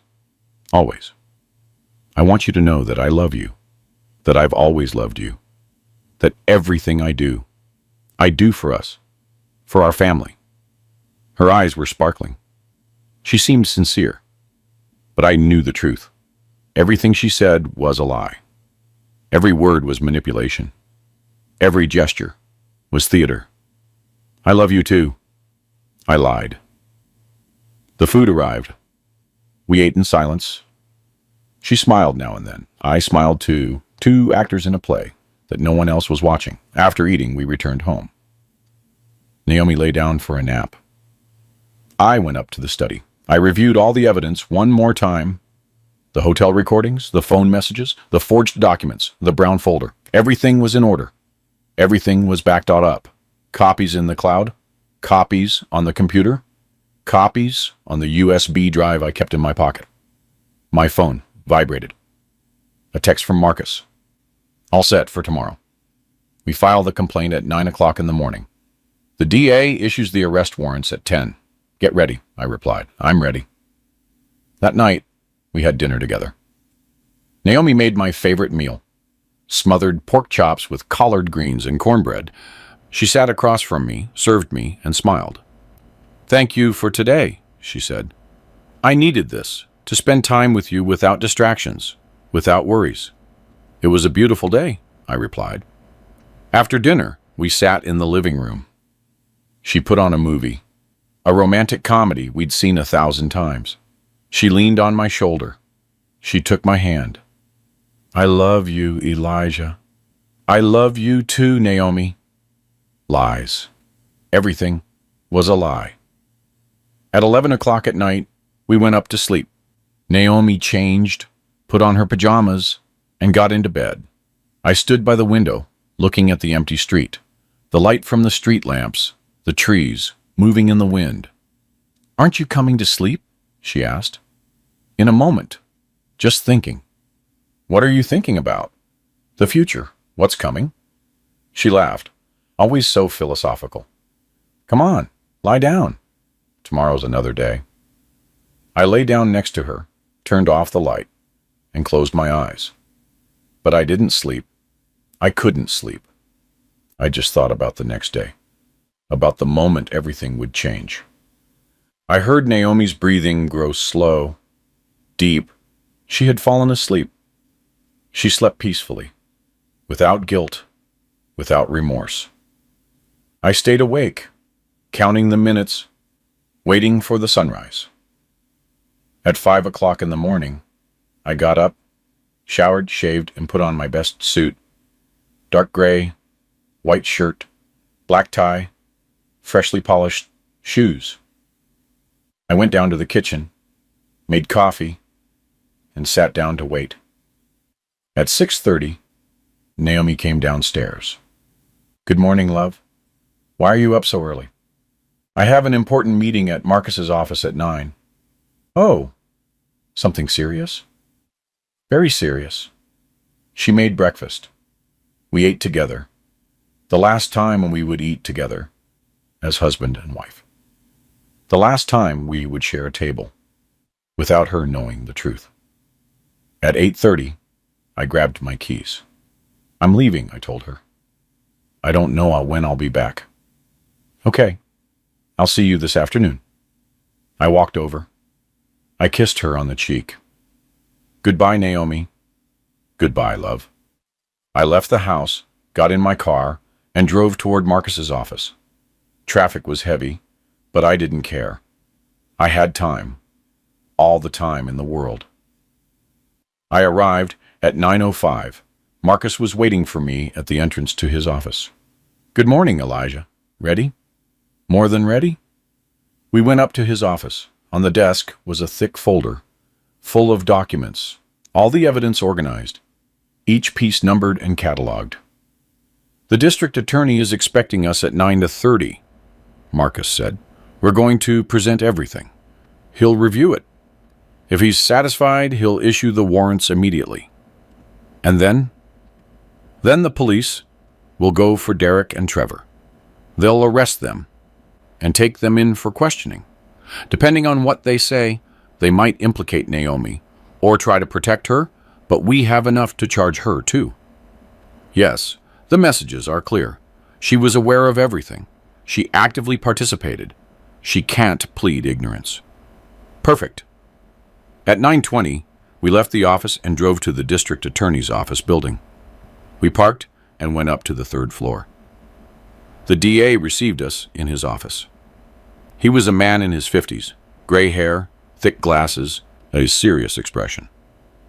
always. I want you to know that I love you, that I've always loved you, that everything I do for us, for our family." Her eyes were sparkling. She seemed sincere, but I knew the truth. Everything she said was a lie. Every word was manipulation. Every gesture was theater. "I love you too." I lied. The food arrived. We ate in silence. She smiled now and then. I smiled too. Two actors in a play that no one else was watching. After eating, we returned home. Naomi lay down for a nap. I went up to the study. I reviewed all the evidence one more time. The hotel recordings, the phone messages, the forged documents, the brown folder. Everything was in order. Everything was backed up. Copies in the cloud, copies on the computer, copies on the USB drive I kept in my pocket. My phone vibrated. A text from Marcus. "All set for tomorrow. We file the complaint at 9 o'clock in the morning. The DA issues the arrest warrants at 10. Get ready," I replied. "I'm ready." That night, we had dinner together. Naomi made my favorite meal, smothered pork chops with collard greens and cornbread. She sat across from me, served me, and smiled. Thank you for today, she said. I needed this, to spend time with you without distractions, without worries. It was a beautiful day, I replied. After dinner, we sat in the living room. She put on a movie, a romantic comedy we'd seen 1,000 times. She leaned on my shoulder. She took my hand. I love you, Elijah. I love you too, Naomi. Lies. Everything was a lie. At 11 o'clock at night, we went up to sleep. Naomi changed, put on her pajamas, and got into bed. I stood by the window, looking at the empty street, the light from the street lamps, the trees, moving in the wind. Aren't you coming to sleep? She asked. In a moment. Just thinking. What are you thinking about? The future. What's coming? She laughed, always so philosophical. Come on, lie down. Tomorrow's another day. I lay down next to her, turned off the light, and closed my eyes. But I didn't sleep. I couldn't sleep. I just thought about the next day, about the moment everything would change. I heard Naomi's breathing grow slow, deep. She had fallen asleep. She slept peacefully, without guilt, without remorse. I stayed awake, counting the minutes, waiting for the sunrise. At 5 o'clock in the morning, I got up, showered, shaved, and put on my best suit. Dark gray, white shirt, black tie, freshly polished shoes. I went down to the kitchen, made coffee, and sat down to wait. At 6:30, Naomi came downstairs. Good morning, love. Why are you up so early? I have an important meeting at Marcus's office at 9. Oh, something serious? Very serious. She made breakfast. We ate together. The last time when we would eat together, as husband and wife. The last time we would share a table, without her knowing the truth. At 8:30, I grabbed my keys. I'm leaving, I told her. I don't know when I'll be back. Okay, I'll see you this afternoon. I walked over. I kissed her on the cheek. Goodbye, Naomi. Goodbye, love. I left the house, got in my car, and drove toward Marcus's office. Traffic was heavy, but I didn't care. I had time. All the time in the world. I arrived at 9:05. Marcus was waiting for me at the entrance to his office. Good morning, Elijah. Ready? More than ready? We went up to his office. On the desk was a thick folder, full of documents, all the evidence organized, each piece numbered and cataloged. The district attorney is expecting us at 9:30, Marcus said. We're going to present everything. He'll review it. If he's satisfied, he'll issue the warrants immediately. And then the police will go for Derek and Trevor. They'll arrest them and take them in for questioning. Depending on what they say, they might implicate Naomi or try to protect her, but we have enough to charge her too. Yes, the messages are clear. She was aware of everything. She actively participated. She can't plead ignorance. Perfect. At 9:20, we left the office and drove to the district attorney's office building. We parked and went up to the 3rd floor. The DA received us in his office. He was a man in his 50s, gray hair, thick glasses, a serious expression.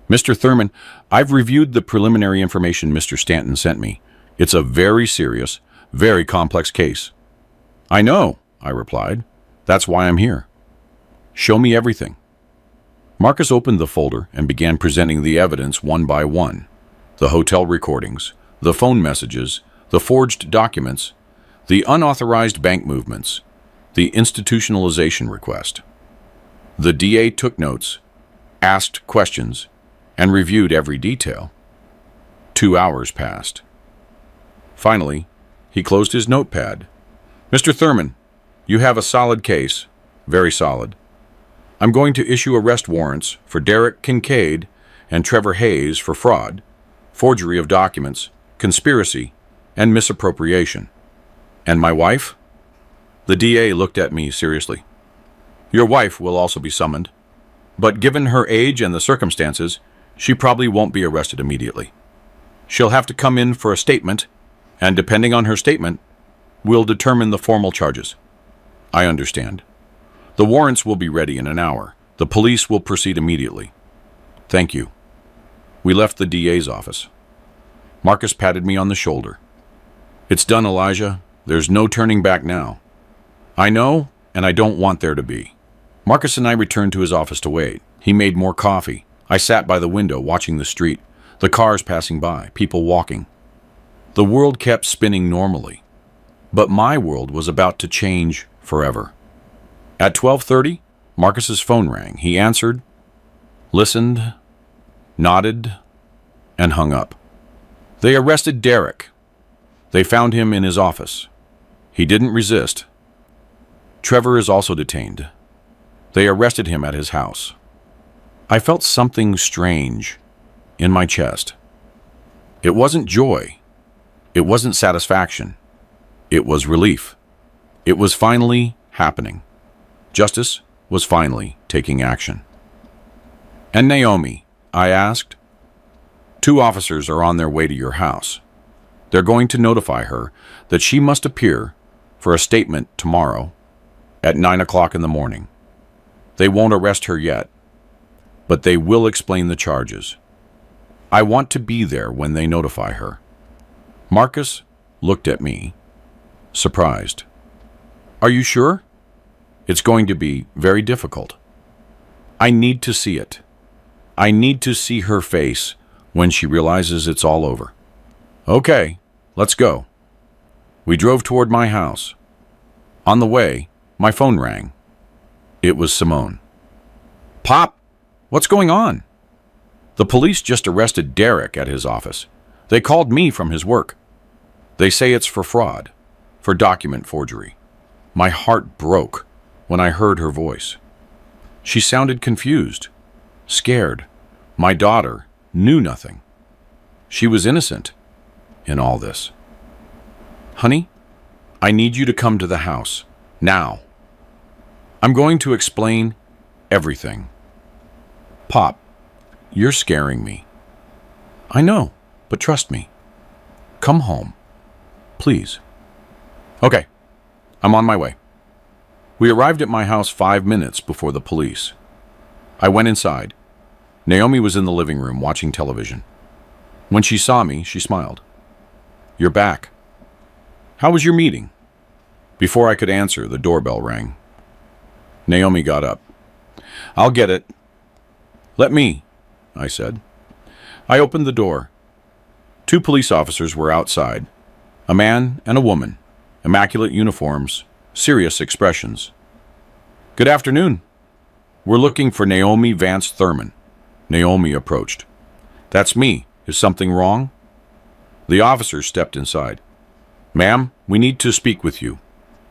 Mr. Thurman, I've reviewed the preliminary information Mr. Stanton sent me. It's a very serious, very complex case. I know, I replied. That's why I'm here. Show me everything. Marcus opened the folder and began presenting the evidence one by one. The hotel recordings, the phone messages, the forged documents, the unauthorized bank movements, the institutionalization request. The DA took notes, asked questions, and reviewed every detail. 2 hours passed. Finally, he closed his notepad. Mr. Thurman, you have a solid case, very solid. I'm going to issue arrest warrants for Derek Kincaid and Trevor Hayes for fraud, forgery of documents, conspiracy, and misappropriation. And my wife? The DA looked at me seriously. Your wife will also be summoned, but given her age and the circumstances, she probably won't be arrested immediately. She'll have to come in for a statement, and depending on her statement, we'll determine the formal charges. I understand. The warrants will be ready in an hour. The police will proceed immediately. Thank you. We left the DA's office. Marcus patted me on the shoulder. It's done, Elijah. There's no turning back now. I know, and I don't want there to be. Marcus and I returned to his office to wait. He made more coffee. I sat by the window watching the street, the cars passing by, people walking. The world kept spinning normally, but my world was about to change forever. At 12:30, Marcus's phone rang. He answered, listened, nodded, and hung up. They arrested Derek. They found him in his office. He didn't resist. Trevor is also detained. They arrested him at his house. I felt something strange in my chest. It wasn't joy. It wasn't satisfaction. It was relief. It was finally happening. Justice was finally taking action. And Naomi, I asked. 2 officers are on their way to your house. They're going to notify her that she must appear for a statement tomorrow at 9 o'clock in the morning. They won't arrest her yet, but they will explain the charges. I want to be there when they notify her. Marcus looked at me, surprised. Are you sure? It's going to be very difficult. I need to see it. I need to see her face when she realizes it's all over. Okay, let's go. We drove toward my house. On the way, my phone rang. It was Simone. Pop, what's going on? The police just arrested Derek at his office. They called me from his work. They say it's for fraud, for document forgery. My heart broke when I heard her voice. She sounded confused, scared. My daughter knew nothing. She was innocent in all this. Honey, I need you to come to the house, now. I'm going to explain everything. Pop, you're scaring me. I know, but trust me. Come home, please. Okay, I'm on my way. We arrived at my house 5 minutes before the police. I went inside. Naomi was in the living room watching television. When she saw me, she smiled. You're back. How was your meeting? Before I could answer, the doorbell rang. Naomi got up. I'll get it. Let me, I said. I opened the door. 2 police officers were outside. A man and a woman. Immaculate uniforms. Serious expressions. Good afternoon. We're looking for Naomi Vance Thurman. Naomi approached. That's me. Is something wrong? The officers stepped inside. Ma'am, we need to speak with you.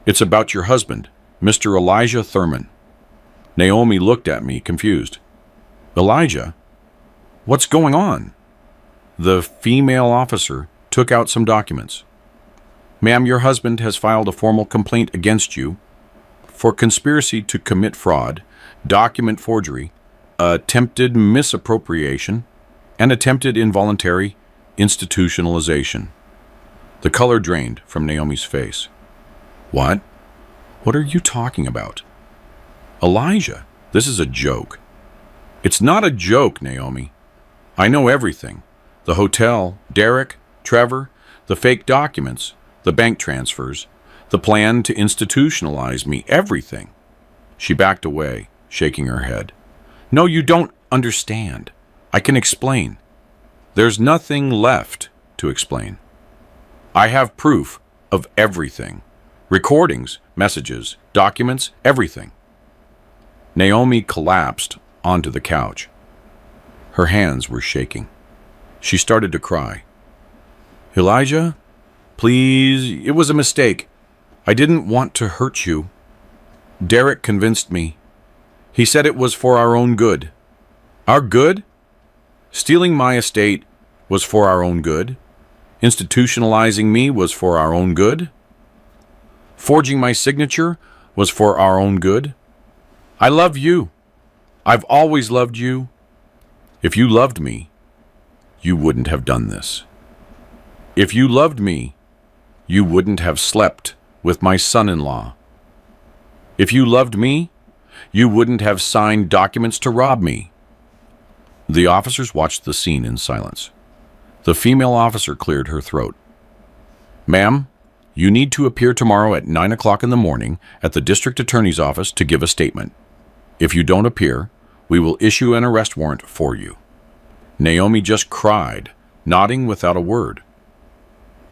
It's about your husband, Mr. Elijah Thurman. Naomi looked at me, confused. Elijah? What's going on? The female officer took out some documents. Ma'am, your husband has filed a formal complaint against you for conspiracy to commit fraud, document forgery, attempted misappropriation, and attempted involuntary institutionalization. The color drained from Naomi's face. What? What are you talking about? Elijah, this is a joke. It's not a joke, Naomi. I know everything. The hotel, Derek, Trevor, the fake documents, the bank transfers, the plan to institutionalize me, everything. She backed away, shaking her head. No, you don't understand. I can explain. There's nothing left to explain. I have proof of everything. Recordings, messages, documents, everything. Naomi collapsed onto the couch. Her hands were shaking. She started to cry. Elijah, please, it was a mistake. I didn't want to hurt you. Derek convinced me. He said it was for our own good. Our good? Stealing my estate was for our own good. Institutionalizing me was for our own good. Forging my signature was for our own good. I love you. I've always loved you. If you loved me, you wouldn't have done this. If you loved me, you wouldn't have slept with my son-in-law. If you loved me, you wouldn't have signed documents to rob me. The officers watched the scene in silence. The female officer cleared her throat. Ma'am, you need to appear tomorrow at 9 o'clock in the morning at the district attorney's office to give a statement. If you don't appear, we will issue an arrest warrant for you. Naomi just cried, nodding without a word.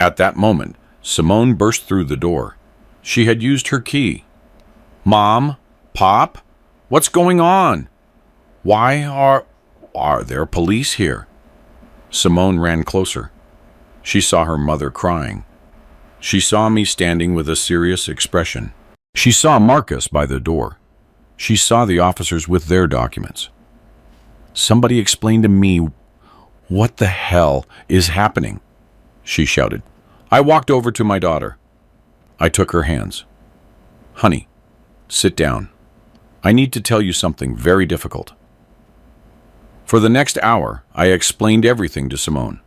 At that moment, Simone burst through the door. She had used her key. Mom, Pop, what's going on? Why are there police here? Simone ran closer. She saw her mother crying. She saw me standing with a serious expression. She saw Marcus by the door. She saw the officers with their documents. Somebody explain to me what the hell is happening, she shouted. I walked over to my daughter. I took her hands. Honey, sit down. I need to tell you something very difficult. For the next hour, I explained everything to Simone.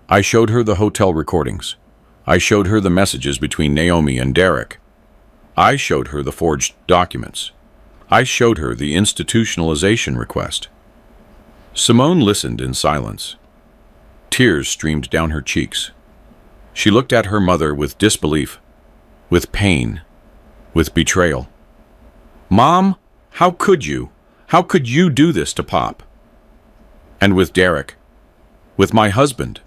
I showed her the hotel recordings. I showed her the messages between Naomi and Derek. I showed her the forged documents. I showed her the institutionalization request. Simone listened in silence. Tears streamed down her cheeks. She looked at her mother with disbelief, with pain, with betrayal. Mom, how could you? How could you do this to Pop? And with Derek, with my husband.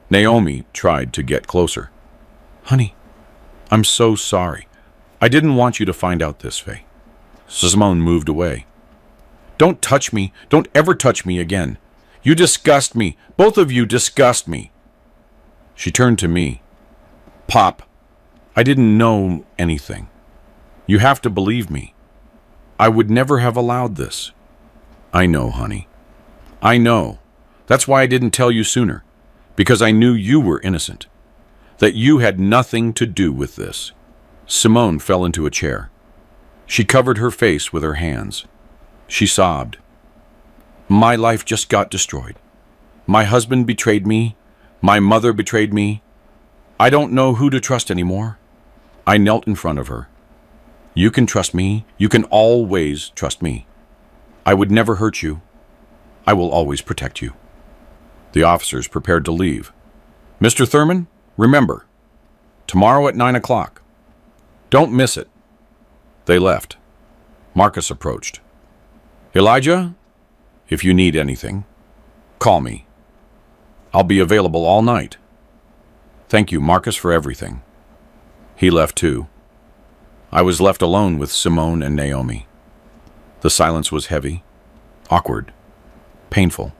Naomi tried to get closer. Honey, I'm so sorry. I didn't want you to find out this way. Simone moved away. Don't touch me. Don't ever touch me again. You disgust me. Both of you disgust me. She turned to me. Pop, I didn't know anything. You have to believe me. I would never have allowed this. I know, honey. I know. That's why I didn't tell you sooner. Because I knew you were innocent. That you had nothing to do with this. Simone fell into a chair. She covered her face with her hands. She sobbed. My life just got destroyed. My husband betrayed me. My mother betrayed me. I don't know who to trust anymore. I knelt in front of her. You can trust me. You can always trust me. I would never hurt you. I will always protect you. The officers prepared to leave. Mr. Thurman, remember, tomorrow at 9 o'clock. Don't miss it. They left. Marcus approached. Elijah, if you need anything, call me. I'll be available all night. Thank you, Marcus, for everything. He left too. I was left alone with Simone and Naomi. The silence was heavy, awkward, painful.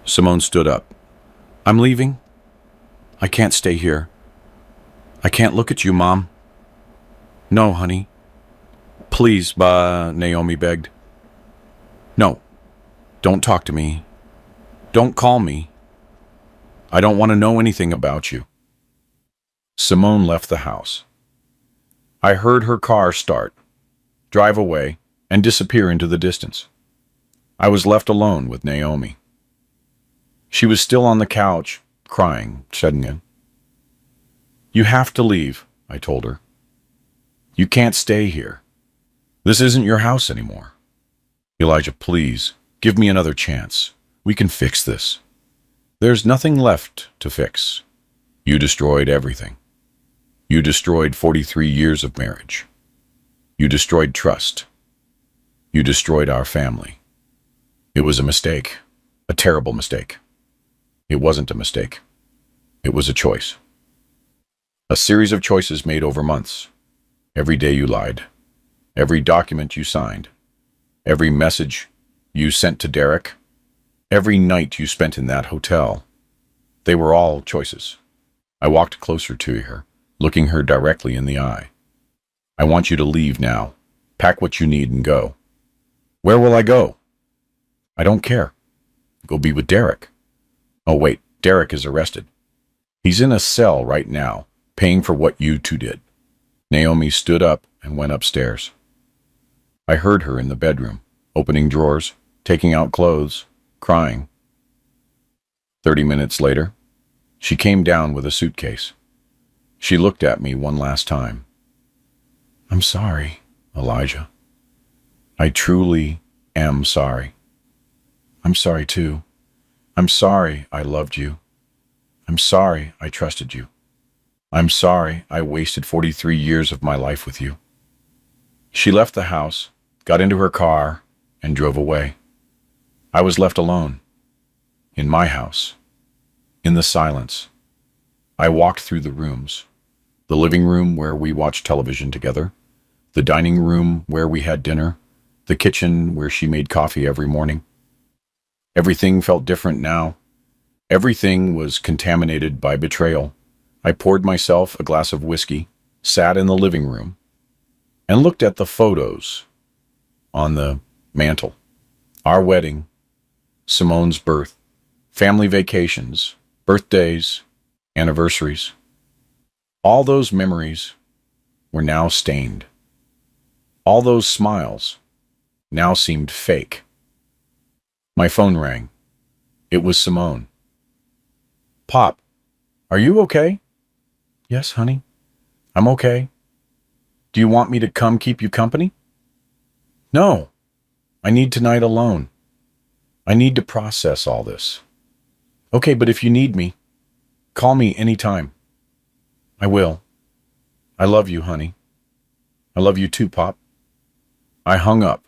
Simone stood up. I'm leaving. I can't stay here. I can't look at you, Mom. No, honey. Please, Naomi begged. No, don't talk to me. Don't call me. I don't want to know anything about you. Simone left the house. I heard her car start, drive away, and disappear into the distance. I was left alone with Naomi. She was still on the couch, crying, shutting in. You have to leave, I told her. You can't stay here. This isn't your house anymore. Elijah, please, give me another chance. We can fix this. There's nothing left to fix. You destroyed everything. You destroyed 43 years of marriage. You destroyed trust. You destroyed our family. It was a mistake, a terrible mistake. It wasn't a mistake. It was a choice. A series of choices made over months. Every day you lied. Every document you signed. Every message you sent to Derek. Every night you spent in that hotel. They were all choices. I walked closer to her, looking her directly in the eye. I want you to leave now. Pack what you need and go. Where will I go? I don't care. Go be with Derek. Oh, wait, Derek is arrested. He's in a cell right now, paying for what you two did. Naomi stood up and went upstairs. I heard her in the bedroom, opening drawers, taking out clothes, crying. 30 minutes later, she came down with a suitcase. She looked at me one last time. "I'm sorry, Elijah. I truly am sorry. I'm sorry too. I'm sorry I loved you. I'm sorry I trusted you. I'm sorry I wasted 43 years of my life with you." She left the house, got into her car, and drove away. I was left alone. In my house. In the silence. I walked through the rooms. The living room where we watched television together. The dining room where we had dinner. The kitchen where she made coffee every morning. Everything felt different now. Everything was contaminated by betrayal. I poured myself a glass of whiskey, sat in the living room, and looked at the photos on the mantel. Our wedding, Simone's birth, family vacations, birthdays, anniversaries. All those memories were now stained. All those smiles now seemed fake. My phone rang. It was Simone. "Pop, are you okay?" "Yes, honey. I'm okay. Do you want me to come keep you company?" "No. I need tonight alone. I need to process all this." "Okay, but if you need me, call me anytime." "I will. I love you, honey. I love you too, Pop." I hung up.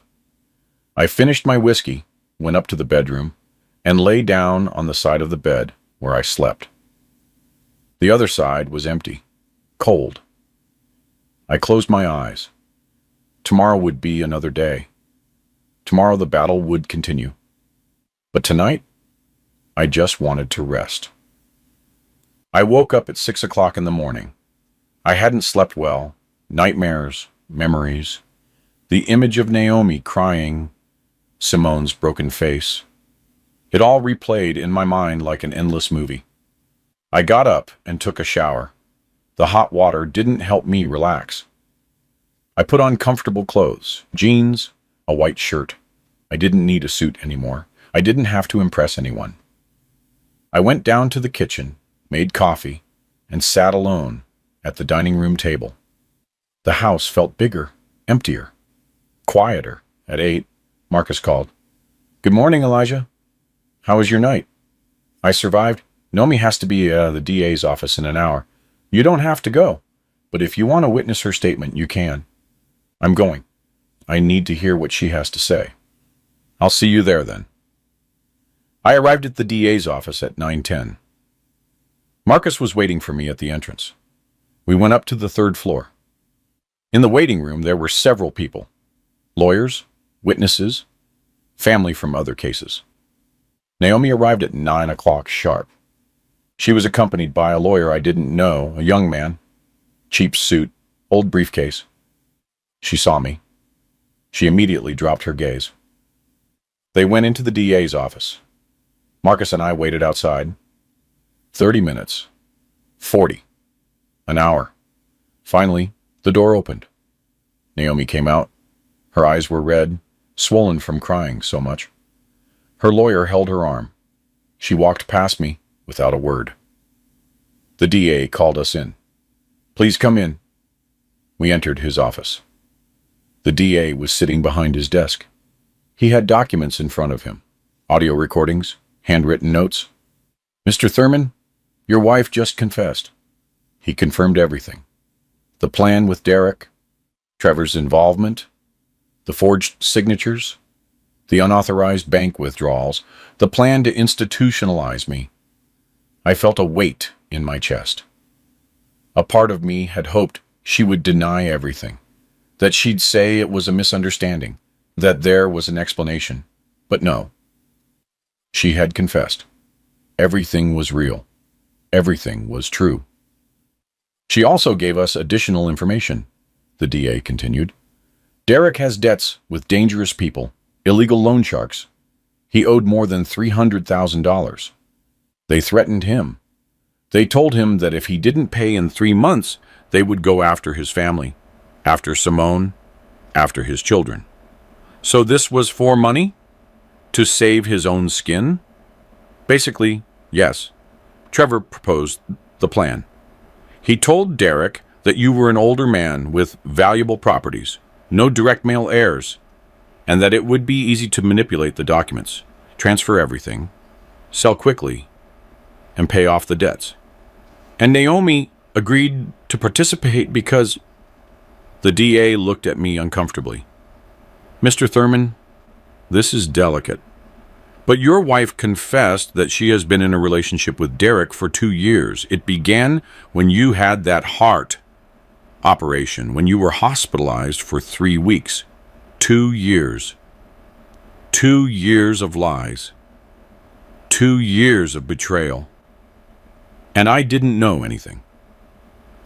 I finished my whiskey, went up to the bedroom, and lay down on the side of the bed where I slept. The other side was empty, cold. I closed my eyes. Tomorrow would be another day. Tomorrow the battle would continue. But tonight, I just wanted to rest. I woke up at 6 o'clock in the morning. I hadn't slept well. Nightmares, memories. The image of Naomi crying, Simone's broken face. It all replayed in my mind like an endless movie. I got up and took a shower. The hot water didn't help me relax. I put on comfortable clothes, jeans, a white shirt. I didn't need a suit anymore. I didn't have to impress anyone. I went down to the kitchen, made coffee, and sat alone at the dining room table. The house felt bigger, emptier, quieter. At 8, Marcus called. "Good morning, Elijah. How was your night?" "I survived. Naomi has to be at the DA's office in an hour. You don't have to go, but if you want to witness her statement, you can." "I'm going. I need to hear what she has to say." "I'll see you there then." I arrived at the DA's office at 9:10. Marcus was waiting for me at the entrance. We went up to the 3rd floor. In the waiting room, there were several people. Lawyers, witnesses, family from other cases. Naomi arrived at 9 o'clock sharp. She was accompanied by a lawyer I didn't know, a young man, cheap suit, old briefcase. She saw me. She immediately dropped her gaze. They went into the DA's office. Marcus and I waited outside. 30 minutes. 40. An hour. Finally, the door opened. Naomi came out. Her eyes were red, swollen from crying so much. Her lawyer held her arm. She walked past me without a word. The DA called us in. "Please come in." We entered his office. The DA was sitting behind his desk. He had documents in front of him, audio recordings, handwritten notes. "Mr. Thurman, your wife just confessed." He confirmed everything. The plan with Derek, Trevor's involvement, the forged signatures, the unauthorized bank withdrawals, the plan to institutionalize me. I felt a weight in my chest. A part of me had hoped she would deny everything, that she'd say it was a misunderstanding, that there was an explanation. But no. She had confessed. Everything was real. Everything was true. She also gave us additional information, the DA continued. Derek has debts with dangerous people, illegal loan sharks. He owed more than $300,000. They threatened him. They told him that if he didn't pay in 3 months, they would go after his family, after Simone, after his children. So this was for money? To save his own skin? Basically, yes. Trevor proposed the plan. He told Derek that you were an older man with valuable properties, no direct male heirs, and that it would be easy to manipulate the documents, transfer everything, sell quickly, and pay off the debts. And Naomi agreed to participate because the DA looked at me uncomfortably. Mr. Thurman, this is delicate. But your wife confessed that she has been in a relationship with Derek for 2 years. It began when you had that heart operation, when you were hospitalized for 3 weeks. 2 years. 2 years of lies. 2 years of betrayal. And I didn't know anything.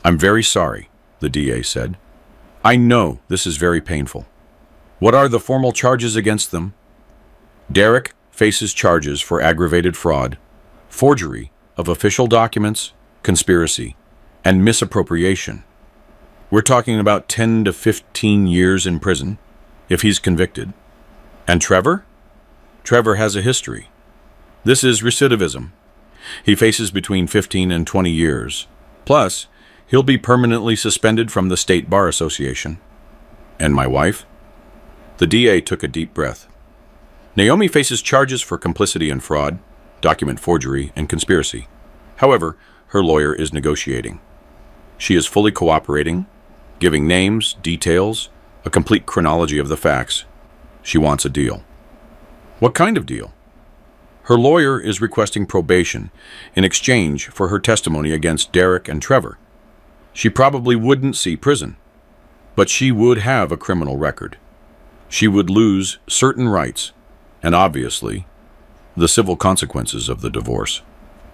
I'm very sorry, the DA said. I know this is very painful. What are the formal charges against them? Derek faces charges for aggravated fraud, forgery of official documents, conspiracy, and misappropriation. We're talking about 10 to 15 years in prison, if he's convicted. And Trevor? Trevor has a history. This is recidivism. He faces between 15 and 20 years. Plus, he'll be permanently suspended from the State Bar Association. And my wife? The DA took a deep breath. Naomi faces charges for complicity and fraud, document forgery, and conspiracy. However, her lawyer is negotiating. She is fully cooperating, giving names, details, a complete chronology of the facts. She wants a deal. What kind of deal? Her lawyer is requesting probation in exchange for her testimony against Derek and Trevor. She probably wouldn't see prison, but she would have a criminal record. She would lose certain rights, and obviously, the civil consequences of the divorce.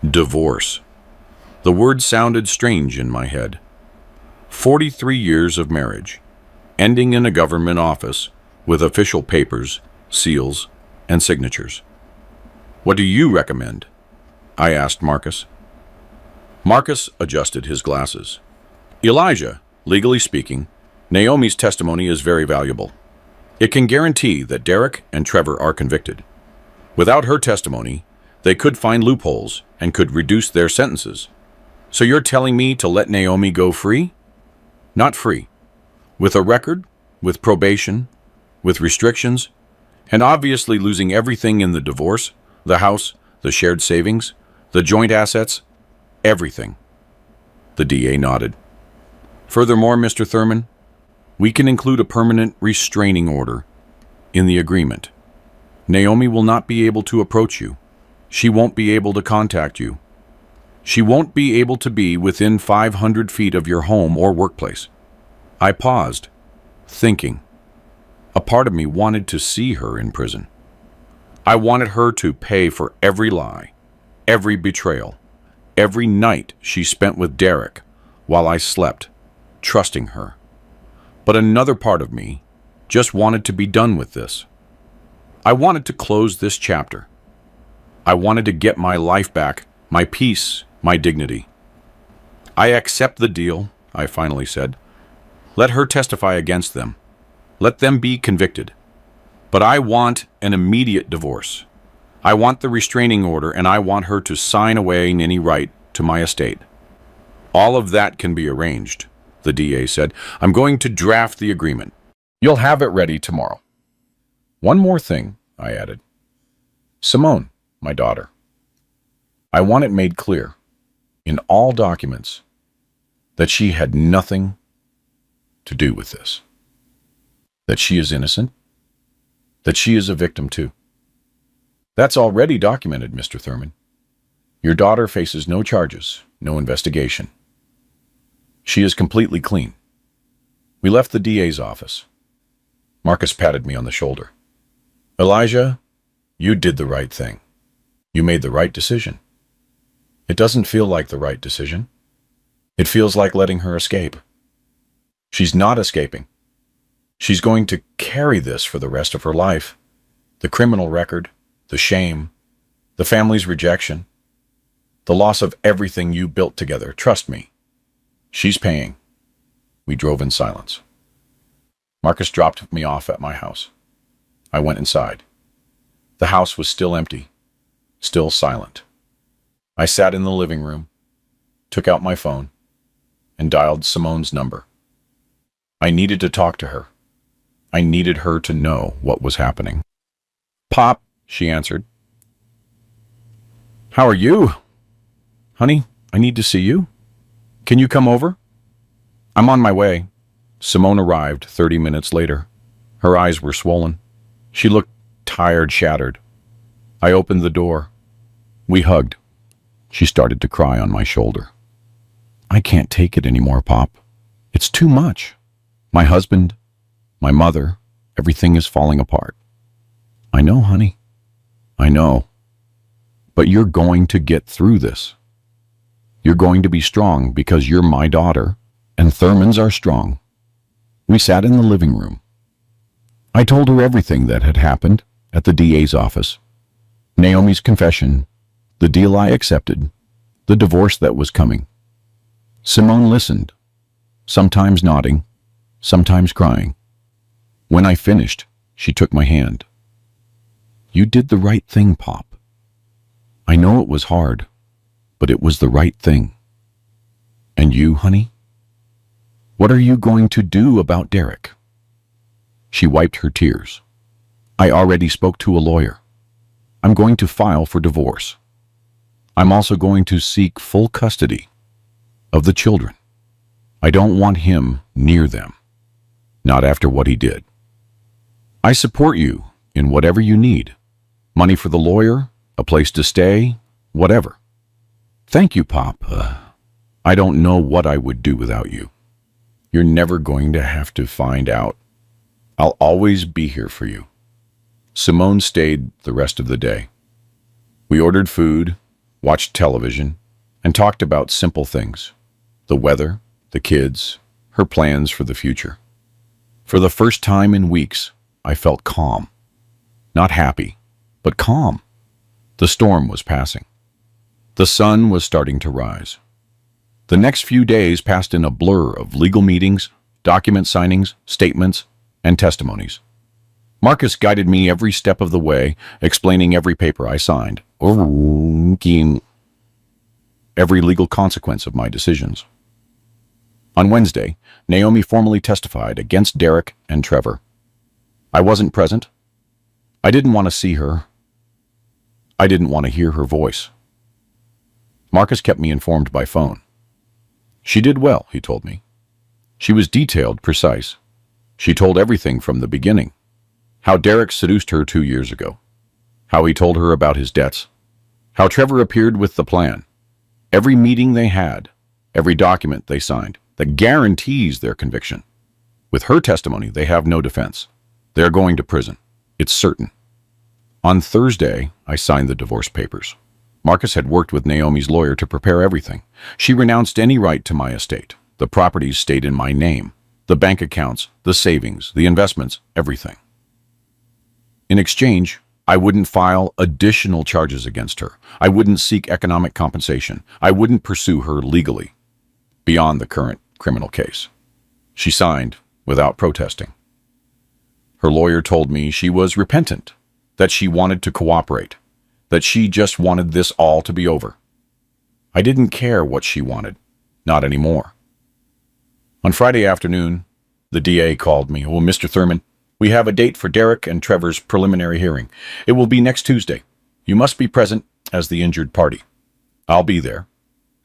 Divorce. The word sounded strange in my head. 43 years of marriage, ending in a government office with official papers, seals, and signatures. What do you recommend? I asked Marcus. Marcus adjusted his glasses. Elijah, legally speaking, Naomi's testimony is very valuable. It can guarantee that Derek and Trevor are convicted. Without her testimony, they could find loopholes and could reduce their sentences. So you're telling me to let Naomi go free? Not free. With a record, with probation, with restrictions, and obviously losing everything in the divorce, the house, the shared savings, the joint assets, everything. The DA nodded. Furthermore, Mr. Thurman, we can include a permanent restraining order in the agreement. Naomi will not be able to approach you. She won't be able to contact you. She won't be able to be within 500 feet of your home or workplace. I paused, thinking. A part of me wanted to see her in prison. I wanted her to pay for every lie, every betrayal, every night she spent with Derek while I slept, trusting her. But another part of me just wanted to be done with this. I wanted to close this chapter. I wanted to get my life back, my peace, my dignity. I accept the deal, I finally said. Let her testify against them. Let them be convicted. But I want an immediate divorce. I want the restraining order, and I want her to sign away any right to my estate. All of that can be arranged, the DA said. I'm going to draft the agreement. You'll have it ready tomorrow. One more thing, I added. Simone, my daughter. I want it made clear, in all documents, that she had nothing to do with this. That she is innocent. That she is a victim too. That's already documented, Mr. Thurman. Your daughter faces no charges, no investigation. She is completely clean. We left the DA's office. Marcus patted me on the shoulder. Elijah, you did the right thing. You made the right decision. It doesn't feel like the right decision. It feels like letting her escape. She's not escaping. She's going to carry this for the rest of her life. The criminal record, the shame, the family's rejection, the loss of everything you built together. Trust me. She's paying. We drove in silence. Marcus dropped me off at my house. I went inside. The house was still empty, still silent. I sat in the living room, took out my phone, and dialed Simone's number. I needed to talk to her. I needed her to know what was happening. "Pop," she answered. "How are you?" "Honey, I need to see you. Can you come over?" "I'm on my way." Simone arrived 30 minutes later. Her eyes were swollen. She looked tired, shattered. I opened the door. We hugged. She started to cry on my shoulder. "I can't take it anymore, Pop. It's too much. My husband, my mother, everything is falling apart." "I know, honey. I know. But you're going to get through this. You're going to be strong because you're my daughter, and Thurmans are strong." We sat in the living room. I told her everything that had happened at the DA's office. Naomi's confession, the deal I accepted, the divorce that was coming. Simone listened, sometimes nodding, sometimes crying. When I finished, she took my hand. "You did the right thing, Pop. I know it was hard, but it was the right thing. And you, honey? What are you going to do about Derek?" She wiped her tears. "I already spoke to a lawyer. I'm going to file for divorce. I'm also going to seek full custody of the children. I don't want him near them, not after what he did. I support you in whatever you need. Money for the lawyer, a place to stay, whatever. Thank you, Pop. I don't know what I would do without you. You're never going to have to find out. I'll always be here for you." Simone stayed the rest of the day. We ordered food, watched television, and talked about simple things. The weather, the kids, her plans for the future. For the first time in weeks, I felt calm. Not happy, but calm. The storm was passing. The sun was starting to rise. The next few days passed in a blur of legal meetings, document signings, statements, and testimonies. Marcus guided me every step of the way, explaining every paper I signed, overlooking every legal consequence of my decisions. On Wednesday, Naomi formally testified against Derek and Trevor. I wasn't present. I didn't want to see her. I didn't want to hear her voice. Marcus kept me informed by phone. She did well, he told me. She was detailed, precise. She told everything from the beginning. How Derek seduced her 2 years ago. How he told her about his debts. How Trevor appeared with the plan. Every meeting they had. Every document they signed. That guarantees their conviction. With her testimony, they have no defense. They're going to prison. It's certain. On Thursday, I signed the divorce papers. Marcus had worked with Naomi's lawyer to prepare everything. She renounced any right to my estate. The properties stayed in my name. The bank accounts, the savings, the investments, everything. In exchange, I wouldn't file additional charges against her. I wouldn't seek economic compensation. I wouldn't pursue her legally, beyond the current criminal case. She signed without protesting. Her lawyer told me she was repentant, that she wanted to cooperate, that she just wanted this all to be over. I didn't care what she wanted, not anymore. On Friday afternoon, the DA called me. "Oh, Mr. Thurman, we have a date for Derek and Trevor's preliminary hearing. It will be next Tuesday. You must be present as the injured party." "I'll be there.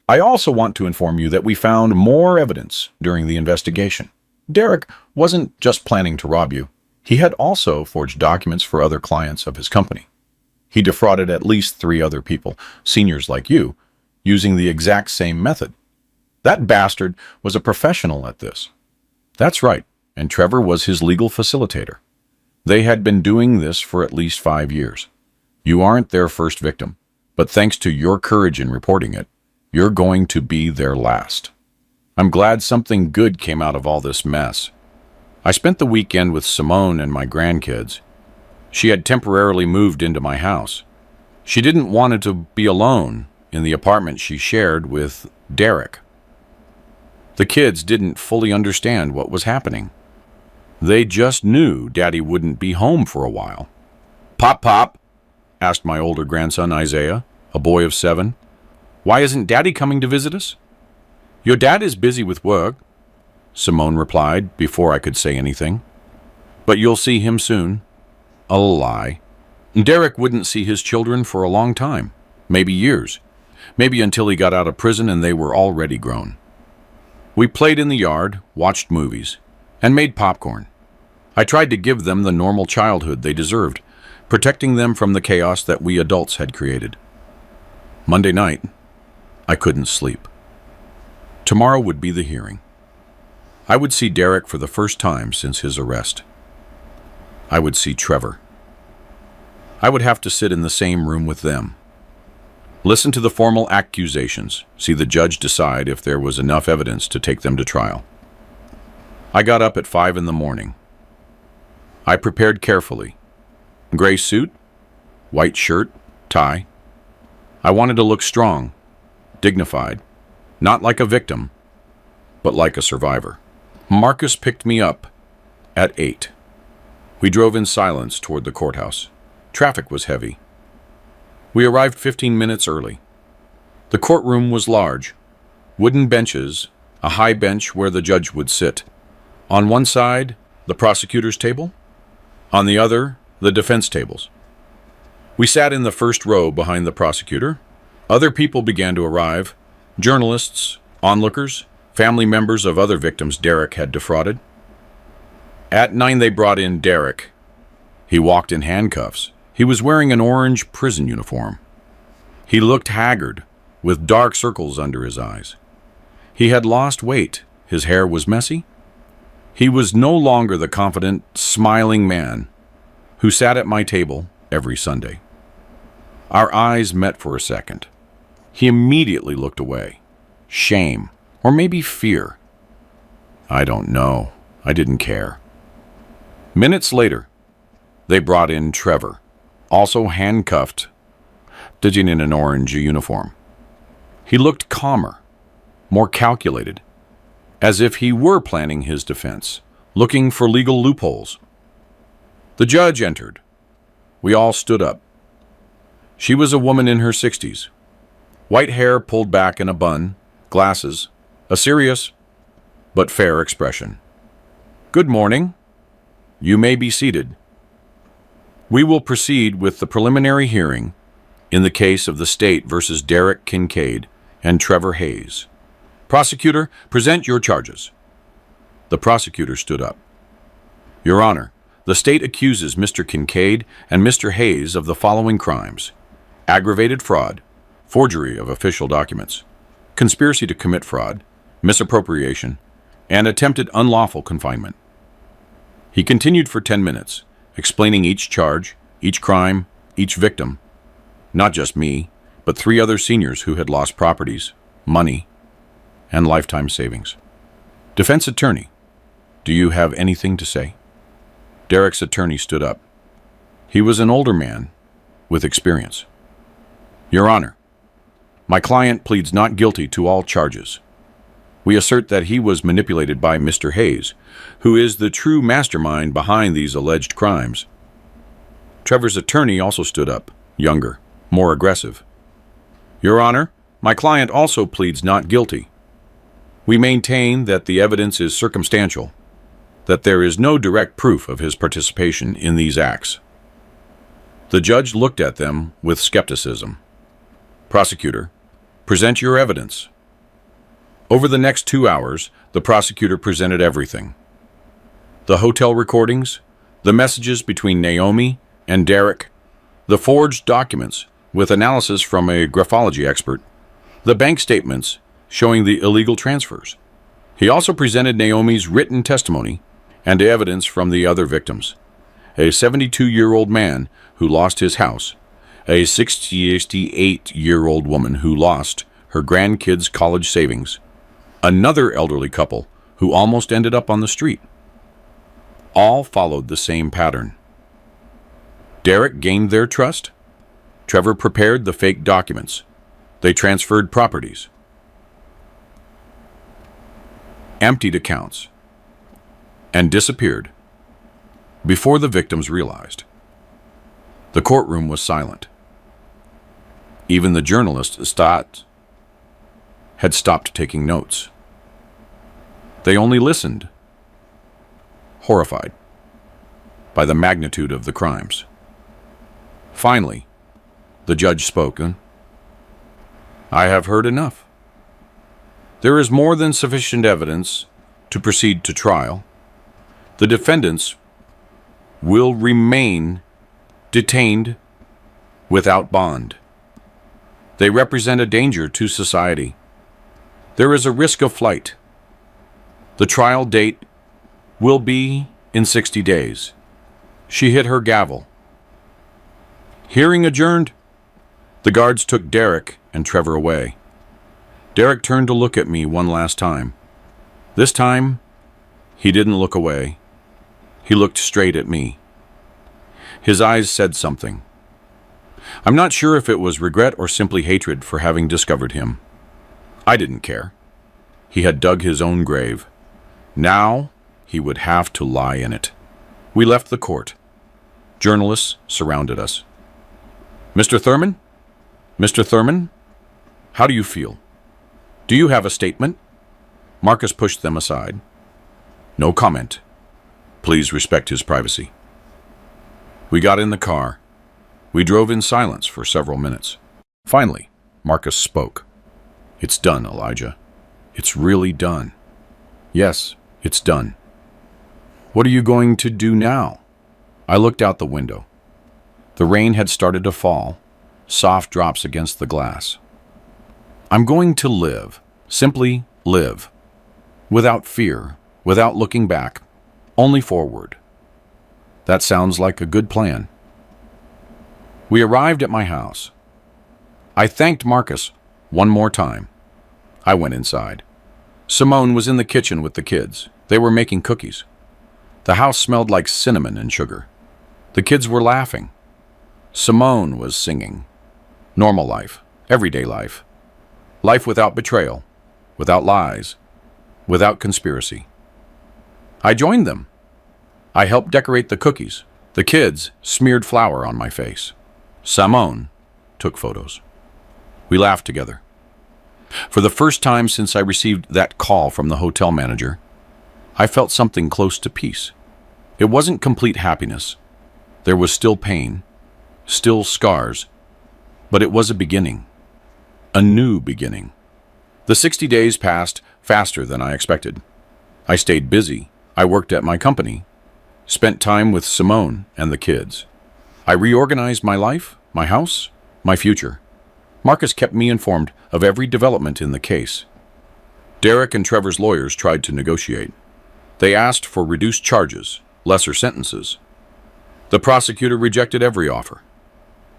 I also want to inform you that we found more evidence during the investigation. Derek wasn't just planning to rob you. He had also forged documents for other clients of his company. He defrauded at least 3 other people, seniors like you, using the exact same method. That bastard was a professional at this." "That's right, and Trevor was his legal facilitator. They had been doing this for at least 5 years. You aren't their first victim, but thanks to your courage in reporting it, you're going to be their last. I'm glad something good came out of all this mess." I spent the weekend with Simone and my grandkids. She had temporarily moved into my house. She didn't want to be alone in the apartment she shared with Derek. The kids didn't fully understand what was happening. They just knew Daddy wouldn't be home for a while. "Pop, Pop," asked my older grandson Isaiah, a boy of 7. "Why isn't Daddy coming to visit us?" "Your dad is busy with work," Simone replied before I could say anything. "But you'll see him soon." A lie. Derek wouldn't see his children for a long time, maybe years, maybe until he got out of prison and they were already grown. We played in the yard, watched movies, and made popcorn. I tried to give them the normal childhood they deserved, protecting them from the chaos that we adults had created. Monday night, I couldn't sleep. Tomorrow would be the hearing. I would see Derek for the first time since his arrest. I would see Trevor. I would have to sit in the same room with them. Listen to the formal accusations, see the judge decide if there was enough evidence to take them to trial. I got up at 5 in the morning. I prepared carefully. Gray suit, white shirt, tie. I wanted to look strong, dignified, not like a victim, but like a survivor. Marcus picked me up at 8. We drove in silence toward the courthouse. Traffic was heavy. We arrived 15 minutes early. The courtroom was large. Wooden benches, a high bench where the judge would sit. On one side, the prosecutor's table. On the other, the defense tables. We sat in the first row behind the prosecutor. Other people began to arrive. Journalists, onlookers, family members of other victims Derek had defrauded. At 9 they brought in Derek. He walked in handcuffs. He was wearing an orange prison uniform. He looked haggard, with dark circles under his eyes. He had lost weight. His hair was messy. He was no longer the confident, smiling man who sat at my table every Sunday. Our eyes met for a second. He immediately looked away. Shame, or maybe fear. I don't know. I didn't care. Minutes later, they brought in Trevor, also handcuffed, sitting in an orange uniform. He looked calmer, more calculated, as if he were planning his defense, looking for legal loopholes. The judge entered. We all stood up. She was a woman in her 60s. White hair pulled back in a bun, glasses, a serious but fair expression. "Good morning. You may be seated. We will proceed with the preliminary hearing in the case of the state versus Derek Kincaid and Trevor Hayes. Prosecutor, present your charges." The prosecutor stood up. "Your Honor, the state accuses Mr. Kincaid and Mr. Hayes of the following crimes: aggravated fraud, forgery of official documents, conspiracy to commit fraud, misappropriation, and attempted unlawful confinement." He continued for 10 minutes, explaining each charge, each crime, each victim, not just me, but 3 other seniors who had lost properties, money, and lifetime savings. "Defense attorney, do you have anything to say?" Derek's attorney stood up. He was an older man with experience. "Your Honor, my client pleads not guilty to all charges. We assert that he was manipulated by Mr. Hayes, who is the true mastermind behind these alleged crimes." Trevor's attorney also stood up, younger, more aggressive. "Your Honor, my client also pleads not guilty. We maintain that the evidence is circumstantial, that there is no direct proof of his participation in these acts." The judge looked at them with skepticism. "Prosecutor, present your evidence." Over the next 2 hours, the prosecutor presented everything. The hotel recordings, the messages between Naomi and Derek, the forged documents with analysis from a graphology expert, the bank statements showing the illegal transfers. He also presented Naomi's written testimony and evidence from the other victims: a 72-year-old man who lost his house, a 68-year-old woman who lost her grandkids' college savings, another elderly couple who almost ended up on the street. All followed the same pattern. Derek gained their trust. Trevor prepared the fake documents. They transferred properties, emptied accounts, and disappeared before the victims realized. The courtroom was silent. Even the journalists had stopped taking notes. They only listened, horrified by the magnitude of the crimes. Finally, the judge spoke. I have heard enough. There is more than sufficient evidence to proceed to trial. The defendants will remain detained without bond. They represent a danger to society. There is a risk of flight. The trial date will be in 60 days. She hit her gavel. Hearing adjourned, the guards took Derek and Trevor away. Derek turned to look at me one last time. This time, he didn't look away. He looked straight at me. His eyes said something. I'm not sure if it was regret or simply hatred for having discovered him. I didn't care. He had dug his own grave. Now, he would have to lie in it. We left the court. Journalists surrounded us. Mr. Thurman? Mr. Thurman? How do you feel? Do you have a statement? Marcus pushed them aside. No comment. Please respect his privacy. We got in the car. We drove in silence for several minutes. Finally, Marcus spoke. It's done, Elijah. It's really done. Yes, it's done. What are you going to do now? I looked out the window. The rain had started to fall, soft drops against the glass. I'm going to live, simply live, without fear, without looking back, only forward. That sounds like a good plan. We arrived at my house. I thanked Marcus one more time. I went inside. Simone was in the kitchen with the kids. They were making cookies. The house smelled like cinnamon and sugar. The kids were laughing. Simone was singing. Normal life, everyday life. Life without betrayal, without lies, without conspiracy. I joined them. I helped decorate the cookies. The kids smeared flour on my face. Simone took photos. We laughed together. For the first time since I received that call from the hotel manager, I felt something close to peace. It wasn't complete happiness. There was still pain, still scars, but it was a beginning, a new beginning. The 60 days passed faster than I expected. I stayed busy. I worked at my company, spent time with Simone and the kids. I reorganized my life, my house, my future. Marcus kept me informed of every development in the case. Derek and Trevor's lawyers tried to negotiate. They asked for reduced charges, lesser sentences. The prosecutor rejected every offer.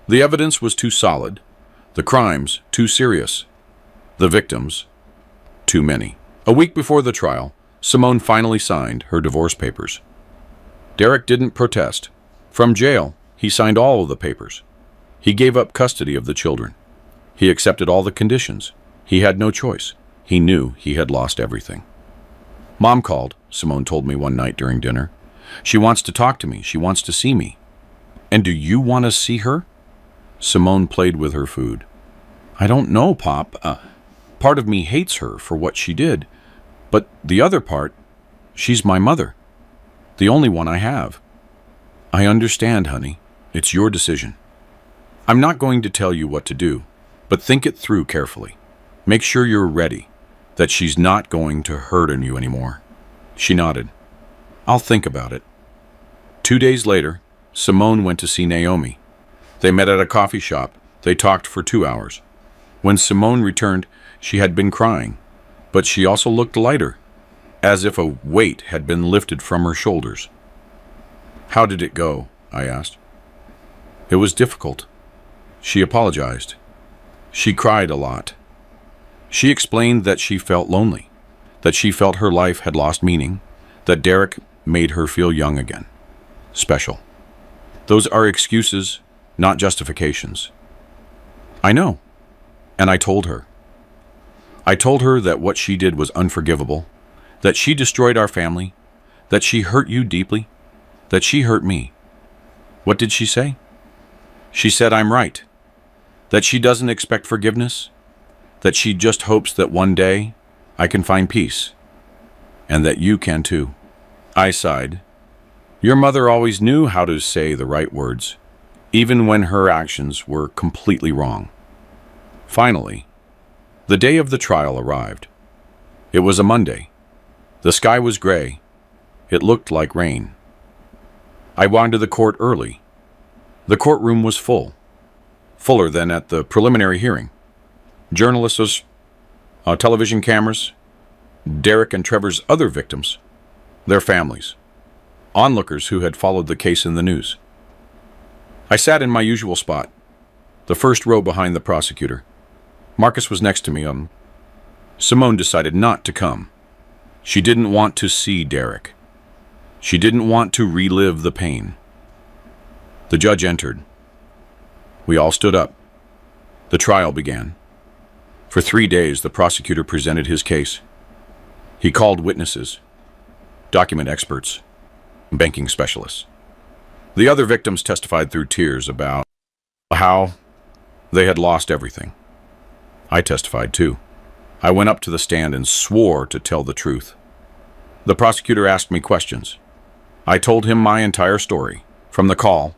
The evidence was too solid, the crimes too serious, the victims too many. A week before the trial, Simone finally signed her divorce papers. Derek didn't protest. From jail, he signed all of the papers. He gave up custody of the children. He accepted all the conditions. He had no choice. He knew he had lost everything. Mom called, Simone told me one night during dinner. She wants to talk to me. She wants to see me. And do you want to see her? Simone played with her food. I don't know, Pop. Part of me hates her for what she did. But the other part, she's my mother. The only one I have. I understand, honey. It's your decision. I'm not going to tell you what to do, but think it through carefully. Make sure you're ready, that she's not going to hurt on you anymore. She nodded. I'll think about it. 2 days later, Simone went to see Naomi. They met at a coffee shop. They talked for 2 hours. When Simone returned, she had been crying, but she also looked lighter, as if a weight had been lifted from her shoulders. How did it go? I asked. It was difficult. She apologized. She cried a lot. She explained that she felt lonely, that she felt her life had lost meaning, that Derek made her feel young again, special. Those are excuses, not justifications. I know, and I told her. I told her that what she did was unforgivable, that she destroyed our family, that she hurt you deeply, that she hurt me. What did she say? She said I'm right, that she doesn't expect forgiveness, that she just hopes that one day I can find peace, and that you can too. I sighed. Your mother always knew how to say the right words, even when her actions were completely wrong. Finally, the day of the trial arrived. It was a Monday. The sky was gray. It looked like rain. I went to the court early. The courtroom was full, fuller than at the preliminary hearing. Journalists, television cameras, Derek and Trevor's other victims, their families, onlookers who had followed the case in the news. I sat in my usual spot, the first row behind the prosecutor. Marcus was next to me. Simone decided not to come. She didn't want to see Derek. She didn't want to relive the pain. The judge entered. We all stood up. The trial began. For 3 days, the prosecutor presented his case. He called witnesses, document experts, banking specialists. The other victims testified through tears about how they had lost everything. I testified too. I went up to the stand and swore to tell the truth. The prosecutor asked me questions. I told him my entire story, from the call,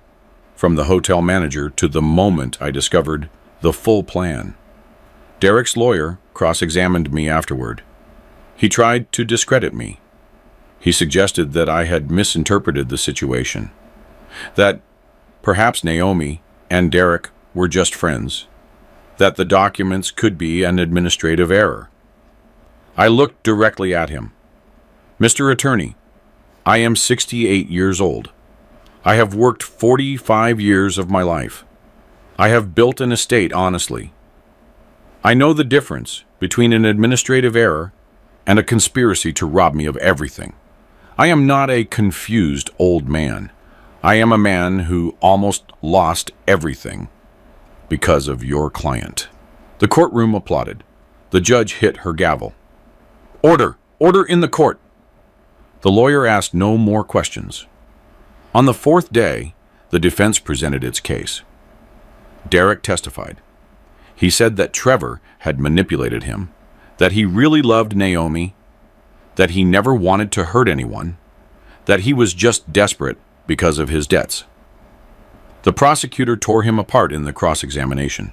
from the hotel manager to the moment I discovered the full plan. Derek's lawyer cross-examined me afterward. He tried to discredit me. He suggested that I had misinterpreted the situation, that perhaps Naomi and Derek were just friends, that the documents could be an administrative error. I looked directly at him. Mr. Attorney, I am 68 years old. I have worked 45 years of my life. I have built an estate honestly. I know the difference between an administrative error and a conspiracy to rob me of everything. I am not a confused old man. I am a man who almost lost everything because of your client. The courtroom applauded. The judge hit her gavel. Order! Order in the court! The lawyer asked no more questions. On the 4th day, the defense presented its case. Derek testified. He said that Trevor had manipulated him, that he really loved Naomi, that he never wanted to hurt anyone, that he was just desperate because of his debts. The prosecutor tore him apart in the cross-examination.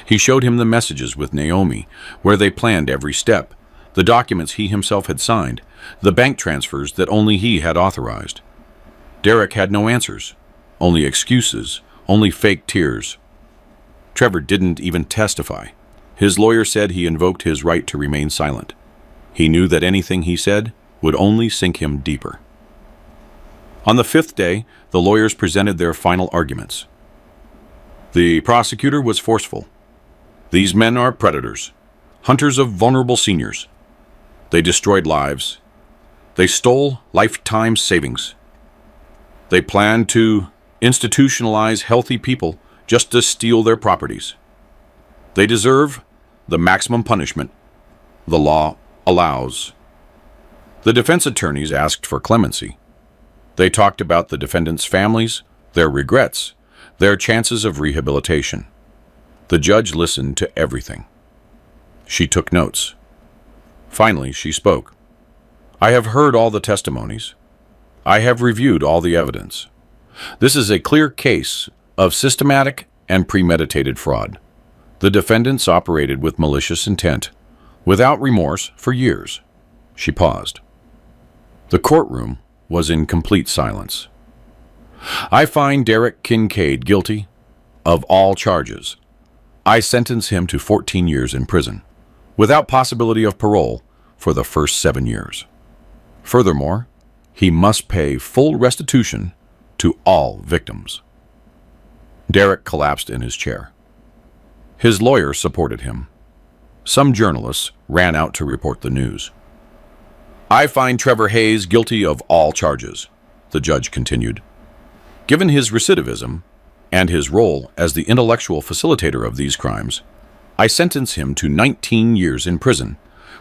He showed him the messages with Naomi, where they planned every step, the documents he himself had signed, the bank transfers that only he had authorized. Derek had no answers, only excuses, only fake tears. Trevor didn't even testify. His lawyer said he invoked his right to remain silent. He knew that anything he said would only sink him deeper. On the 5th day, the lawyers presented their final arguments. The prosecutor was forceful. These men are predators, hunters of vulnerable seniors. They destroyed lives. They stole lifetime savings. They planned to institutionalize healthy people just to steal their properties. They deserve the maximum punishment the law allows. The defense attorneys asked for clemency. They talked about the defendants' families, their regrets, their chances of rehabilitation. The judge listened to everything. She took notes. Finally, she spoke. I have heard all the testimonies. I have reviewed all the evidence. This is a clear case of systematic and premeditated fraud. The defendants operated with malicious intent, without remorse, for years. She paused. The courtroom was in complete silence. I find Derek Kincaid guilty of all charges. I sentence him to 14 years in prison, without possibility of parole for the first 7 years. Furthermore, he must pay full restitution to all victims. Derek collapsed in his chair. His lawyer supported him. Some journalists ran out to report the news. I find Trevor Hayes guilty of all charges, the judge continued. Given his recidivism and his role as the intellectual facilitator of these crimes, I sentence him to 19 years in prison,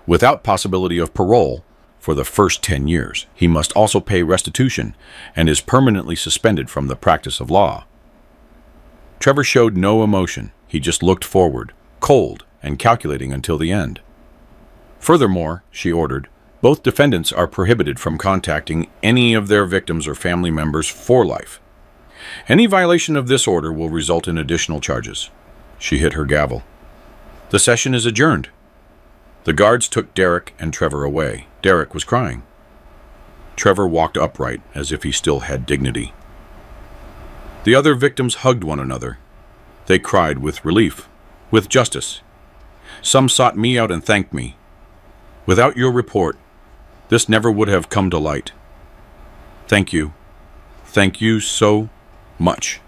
without possibility of parole, for the first 10 years. He must also pay restitution and is permanently suspended from the practice of law. Trevor showed no emotion. He just looked forward, cold and calculating until the end. Furthermore, she ordered, both defendants are prohibited from contacting any of their victims or family members for life. Any violation of this order will result in additional charges. She hit her gavel. The session is adjourned. The guards took Derek and Trevor away. Derek was crying. Trevor walked upright as if he still had dignity. The other victims hugged one another. They cried with relief, with justice. Some sought me out and thanked me. Without your report, this never would have come to light. Thank you. Thank you so much.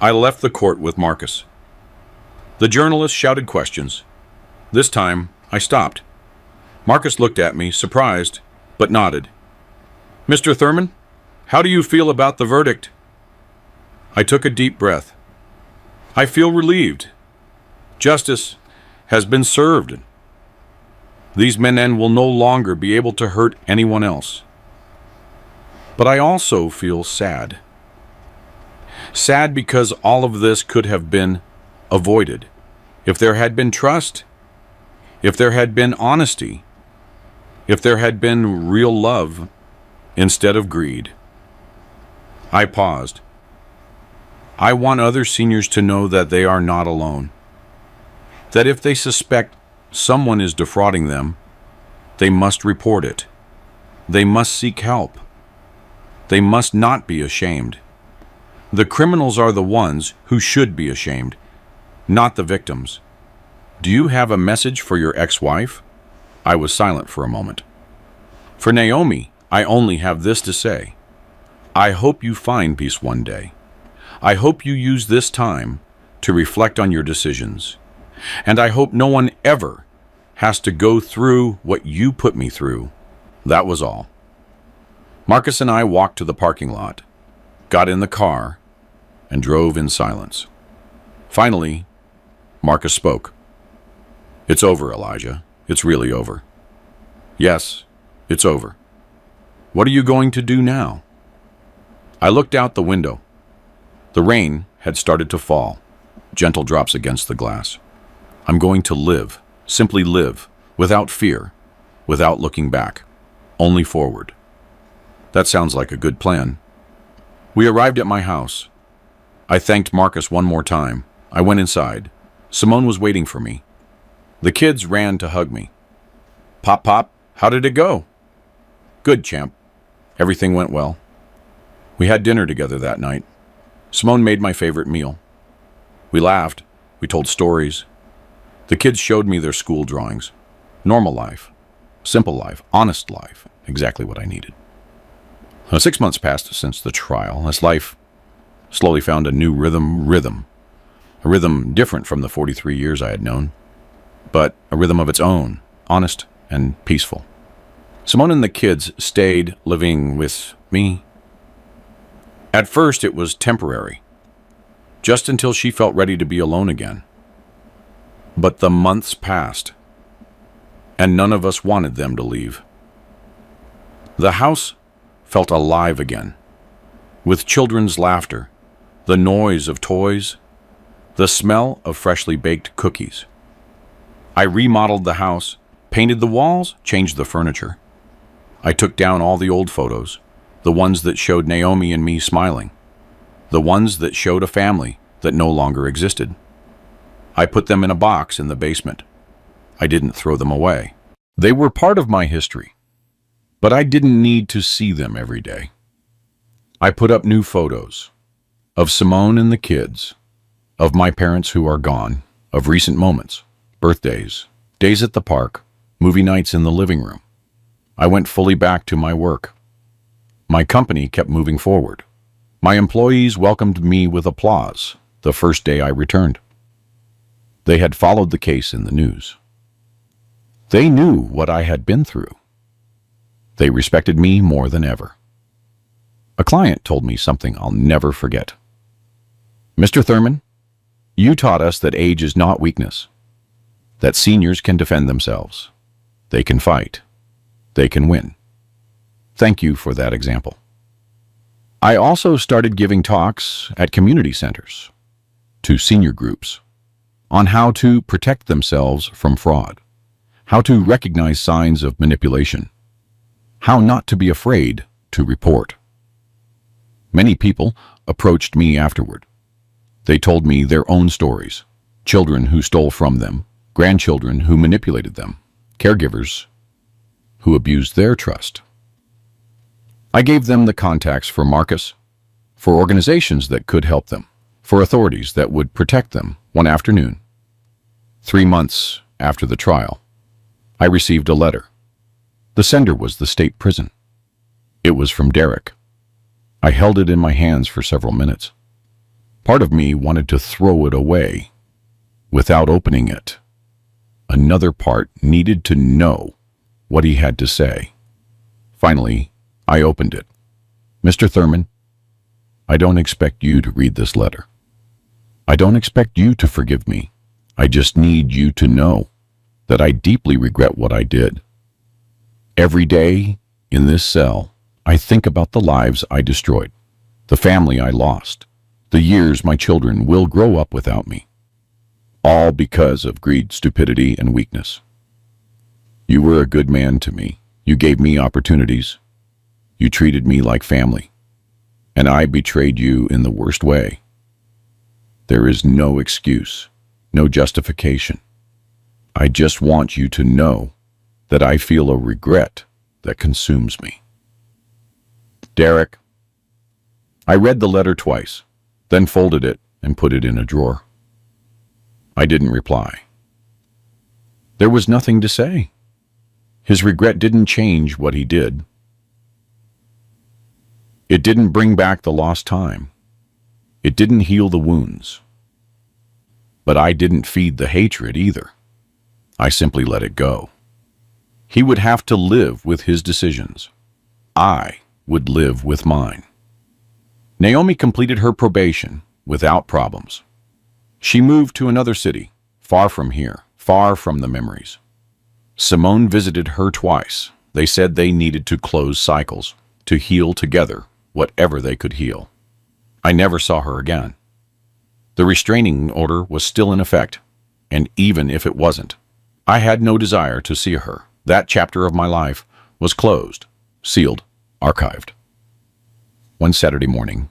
I left the court with Marcus. The journalist shouted questions. This time, I stopped. Marcus looked at me, surprised, but nodded. Mr. Thurman, how do you feel about the verdict? I took a deep breath. I feel relieved. Justice has been served. These men will no longer be able to hurt anyone else. But I also feel sad. Sad because all of this could have been avoided. If there had been trust, if there had been honesty, if there had been real love instead of greed. I paused. I want other seniors to know that they are not alone. That if they suspect someone is defrauding them, they must report it. They must seek help. They must not be ashamed. The criminals are the ones who should be ashamed, not the victims. Do you have a message for your ex-wife? I was silent for a moment. For Naomi, I only have this to say. I hope you find peace one day. I hope you use this time to reflect on your decisions. And I hope no one ever has to go through what you put me through. That was all. Marcus and I walked to the parking lot, got in the car, and drove in silence. Finally, Marcus spoke. It's over, Elijah. It's really over. Yes, it's over. What are you going to do now? I looked out the window. The rain had started to fall, gentle drops against the glass. I'm going to live, simply live, without fear, without looking back, only forward. That sounds like a good plan. We arrived at my house. I thanked Marcus one more time. I went inside. Simone was waiting for me. The kids ran to hug me. Pop, how did it go? Good, champ. Everything went well. We had dinner together that night. Simone made my favorite meal. We laughed. We told stories. The kids showed me their school drawings. Normal life. Simple life. Honest life. Exactly what I needed. 6 months passed since the trial, as life slowly found a new rhythm. A rhythm different from the 43 years I had known, but a rhythm of its own, honest and peaceful. Simone and the kids stayed living with me. At first it was temporary, just until she felt ready to be alone again. But the months passed, and none of us wanted them to leave. The house felt alive again, with children's laughter, the noise of toys, the smell of freshly baked cookies. I remodeled the house, painted the walls, changed the furniture. I took down all the old photos, the ones that showed Naomi and me smiling, the ones that showed a family that no longer existed. I put them in a box in the basement. I didn't throw them away. They were part of my history, but I didn't need to see them every day. I put up new photos of Simone and the kids, of my parents who are gone, of recent moments, birthdays, days at the park, movie nights in the living room. I went fully back to my work. My company kept moving forward. My employees welcomed me with applause the first day I returned. They had followed the case in the news. They knew what I had been through. They respected me more than ever. A client told me something I'll never forget. Mr. Thurman, you taught us that age is not weakness, that seniors can defend themselves. They can fight. they can win. Thank you for that example. I also started giving talks at community centers, to senior groups, on how to protect themselves from fraud, how to recognize signs of manipulation, how not to be afraid to report. Many people approached me afterward. They told me their own stories, children who stole from them, grandchildren who manipulated them, caregivers who abused their trust. I gave them the contacts for Marcus, for organizations that could help them, for authorities that would protect them. One afternoon, 3 months after the trial, I received a letter. The sender was the state prison. It was from Derek. I held it in my hands for several minutes. Part of me wanted to throw it away without opening it. Another part needed to know what he had to say. Finally, I opened it. Mr. Thurman, I don't expect you to read this letter. I don't expect you to forgive me. I just need you to know that I deeply regret what I did. Every day in this cell, I think about the lives I destroyed, the family I lost, the years my children will grow up without me, all because of greed, stupidity, and weakness. You were a good man to me. You gave me opportunities. You treated me like family, and I betrayed you in the worst way. There is no excuse, no justification. I just want you to know that I feel a regret that consumes me. Derek. I read the letter twice, then folded it and put it in a drawer. I didn't reply. There was nothing to say. His regret didn't change what he did. It didn't bring back the lost time. It didn't heal the wounds. But I didn't feed the hatred either. I simply let it go. He would have to live with his decisions. I would live with mine. Naomi completed her probation without problems. She moved to another city, far from here, far from the memories. Simone visited her twice. They said they needed to close cycles, to heal together whatever they could heal. I never saw her again. The restraining order was still in effect, and even if it wasn't, I had no desire to see her. That chapter of my life was closed, sealed, archived. One Saturday morning,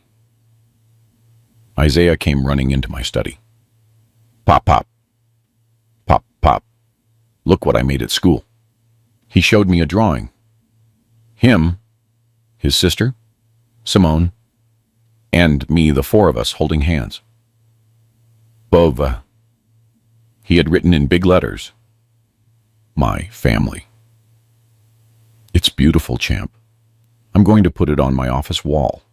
Isaiah came running into my study. Pop, pop. Pop, pop. Look what I made at school. He showed me a drawing. Him, his sister, Simone, and me, the four of us holding hands. Bova. He had written in big letters, my family. It's beautiful, champ. I'm going to put it on my office wall.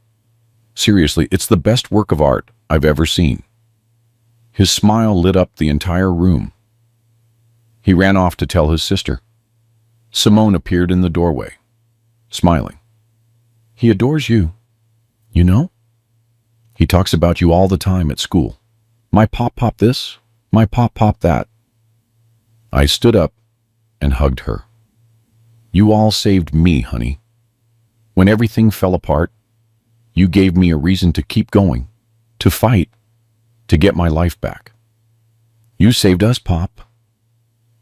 Seriously, it's the best work of art I've ever seen. His smile lit up the entire room. He ran off to tell his sister. Simone appeared in the doorway, smiling. He adores you, you know? He talks about you all the time at school. My pop this, my pop that. I stood up and hugged her. You all saved me, honey. When everything fell apart, you gave me a reason to keep going, to fight, to get my life back. You saved us, Pop.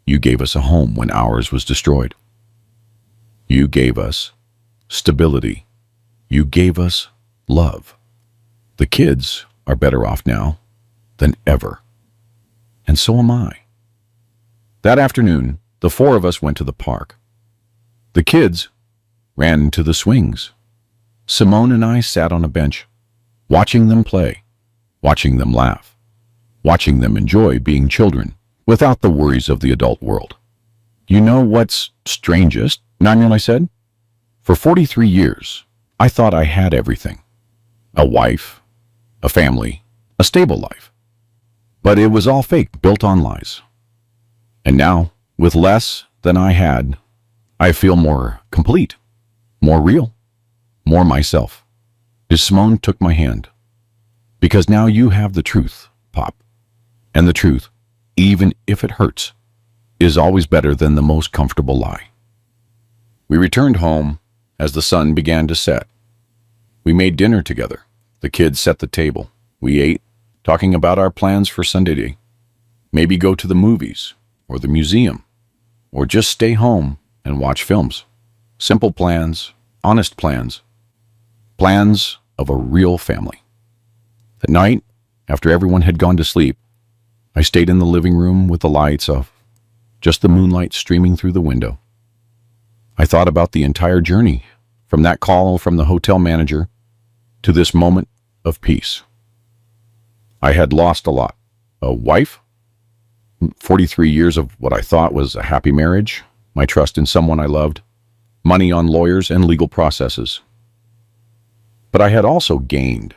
You gave us a home when ours was destroyed. You gave us stability. You gave us love. The kids are better off now than ever. And so am I. That afternoon, the four of us went to the park. The kids ran to the swings. Simone and I sat on a bench, watching them play, watching them laugh, watching them enjoy being children without the worries of the adult world. You know what's strangest, Nanyel, I said? For 43 years, I thought I had everything. A wife, a family, a stable life. But it was all fake, built on lies. And now, with less than I had, I feel more complete, more real, more myself. Simone took my hand. Because now you have the truth, Pop. And the truth, even if it hurts, is always better than the most comfortable lie. We returned home as the sun began to set. We made dinner together. The kids set the table. We ate, talking about our plans for Sunday. Maybe go to the movies or the museum, or just stay home and watch films. Simple plans, honest plans, plans of a real family. At night, after everyone had gone to sleep, I stayed in the living room with the lights off, just the moonlight streaming through the window. I thought about the entire journey, from that call from the hotel manager to this moment of peace. I had lost a lot. A wife, 43 years of what I thought was a happy marriage, my trust in someone I loved, money on lawyers and legal processes. But I had also gained.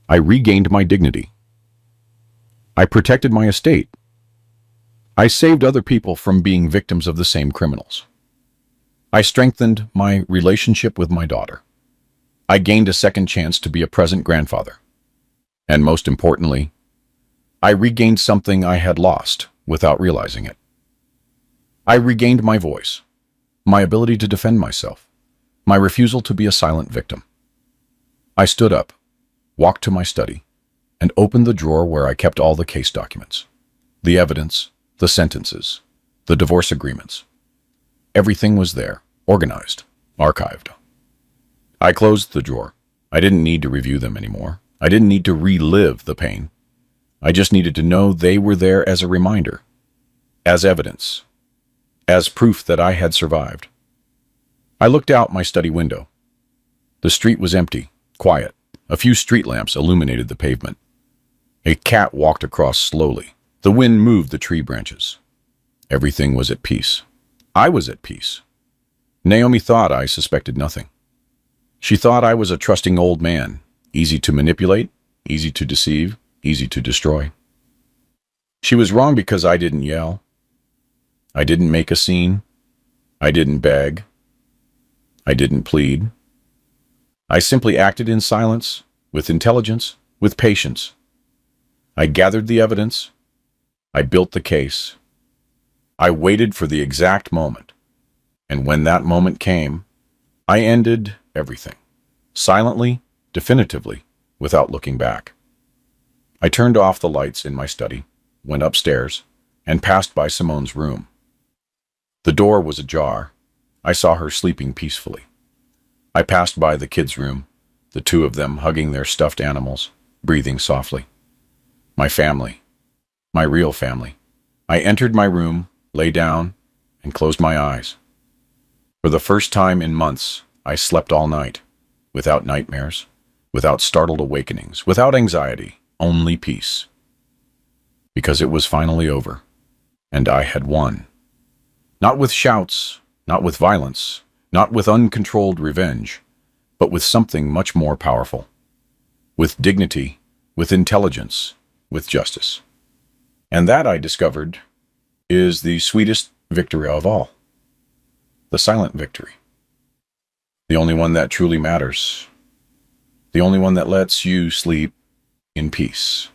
I regained my dignity. I protected my estate. I saved other people from being victims of the same criminals. I strengthened my relationship with my daughter. I gained a second chance to be a present grandfather. And most importantly, I regained something I had lost without realizing it. I regained my voice, my ability to defend myself, my refusal to be a silent victim. I stood up, walked to my study, and opened the drawer where I kept all the case documents, the evidence, the sentences, the divorce agreements. Everything was there, organized, archived. I closed the drawer. I didn't need to review them anymore. I didn't need to relive the pain. I just needed to know they were there as a reminder, as evidence, as proof that I had survived. I looked out my study window. The street was empty, quiet. A few street lamps illuminated the pavement. A cat walked across slowly. The wind moved the tree branches. Everything was at peace. I was at peace. Naomi thought I suspected nothing. She thought I was a trusting old man, easy to manipulate, easy to deceive, easy to destroy. She was wrong because I didn't yell. I didn't make a scene. I didn't beg. I didn't plead. I simply acted in silence, with intelligence, with patience. I gathered the evidence. I built the case. I waited for the exact moment. And when that moment came, I ended everything, silently, definitively, without looking back. I turned off the lights in my study, went upstairs, and passed by Simone's room. The door was ajar. I saw her sleeping peacefully. I passed by the kids' room, the two of them hugging their stuffed animals, breathing softly. My family, my real family. I entered my room, lay down, and closed my eyes. For the first time in months, I slept all night, without nightmares, without startled awakenings, without anxiety, only peace. Because it was finally over, and I had won. Not with shouts, not with violence, not with uncontrolled revenge, but with something much more powerful. With dignity, with intelligence, with justice. And that, I discovered, is the sweetest victory of all. The silent victory. The only one that truly matters. The only one that lets you sleep in peace.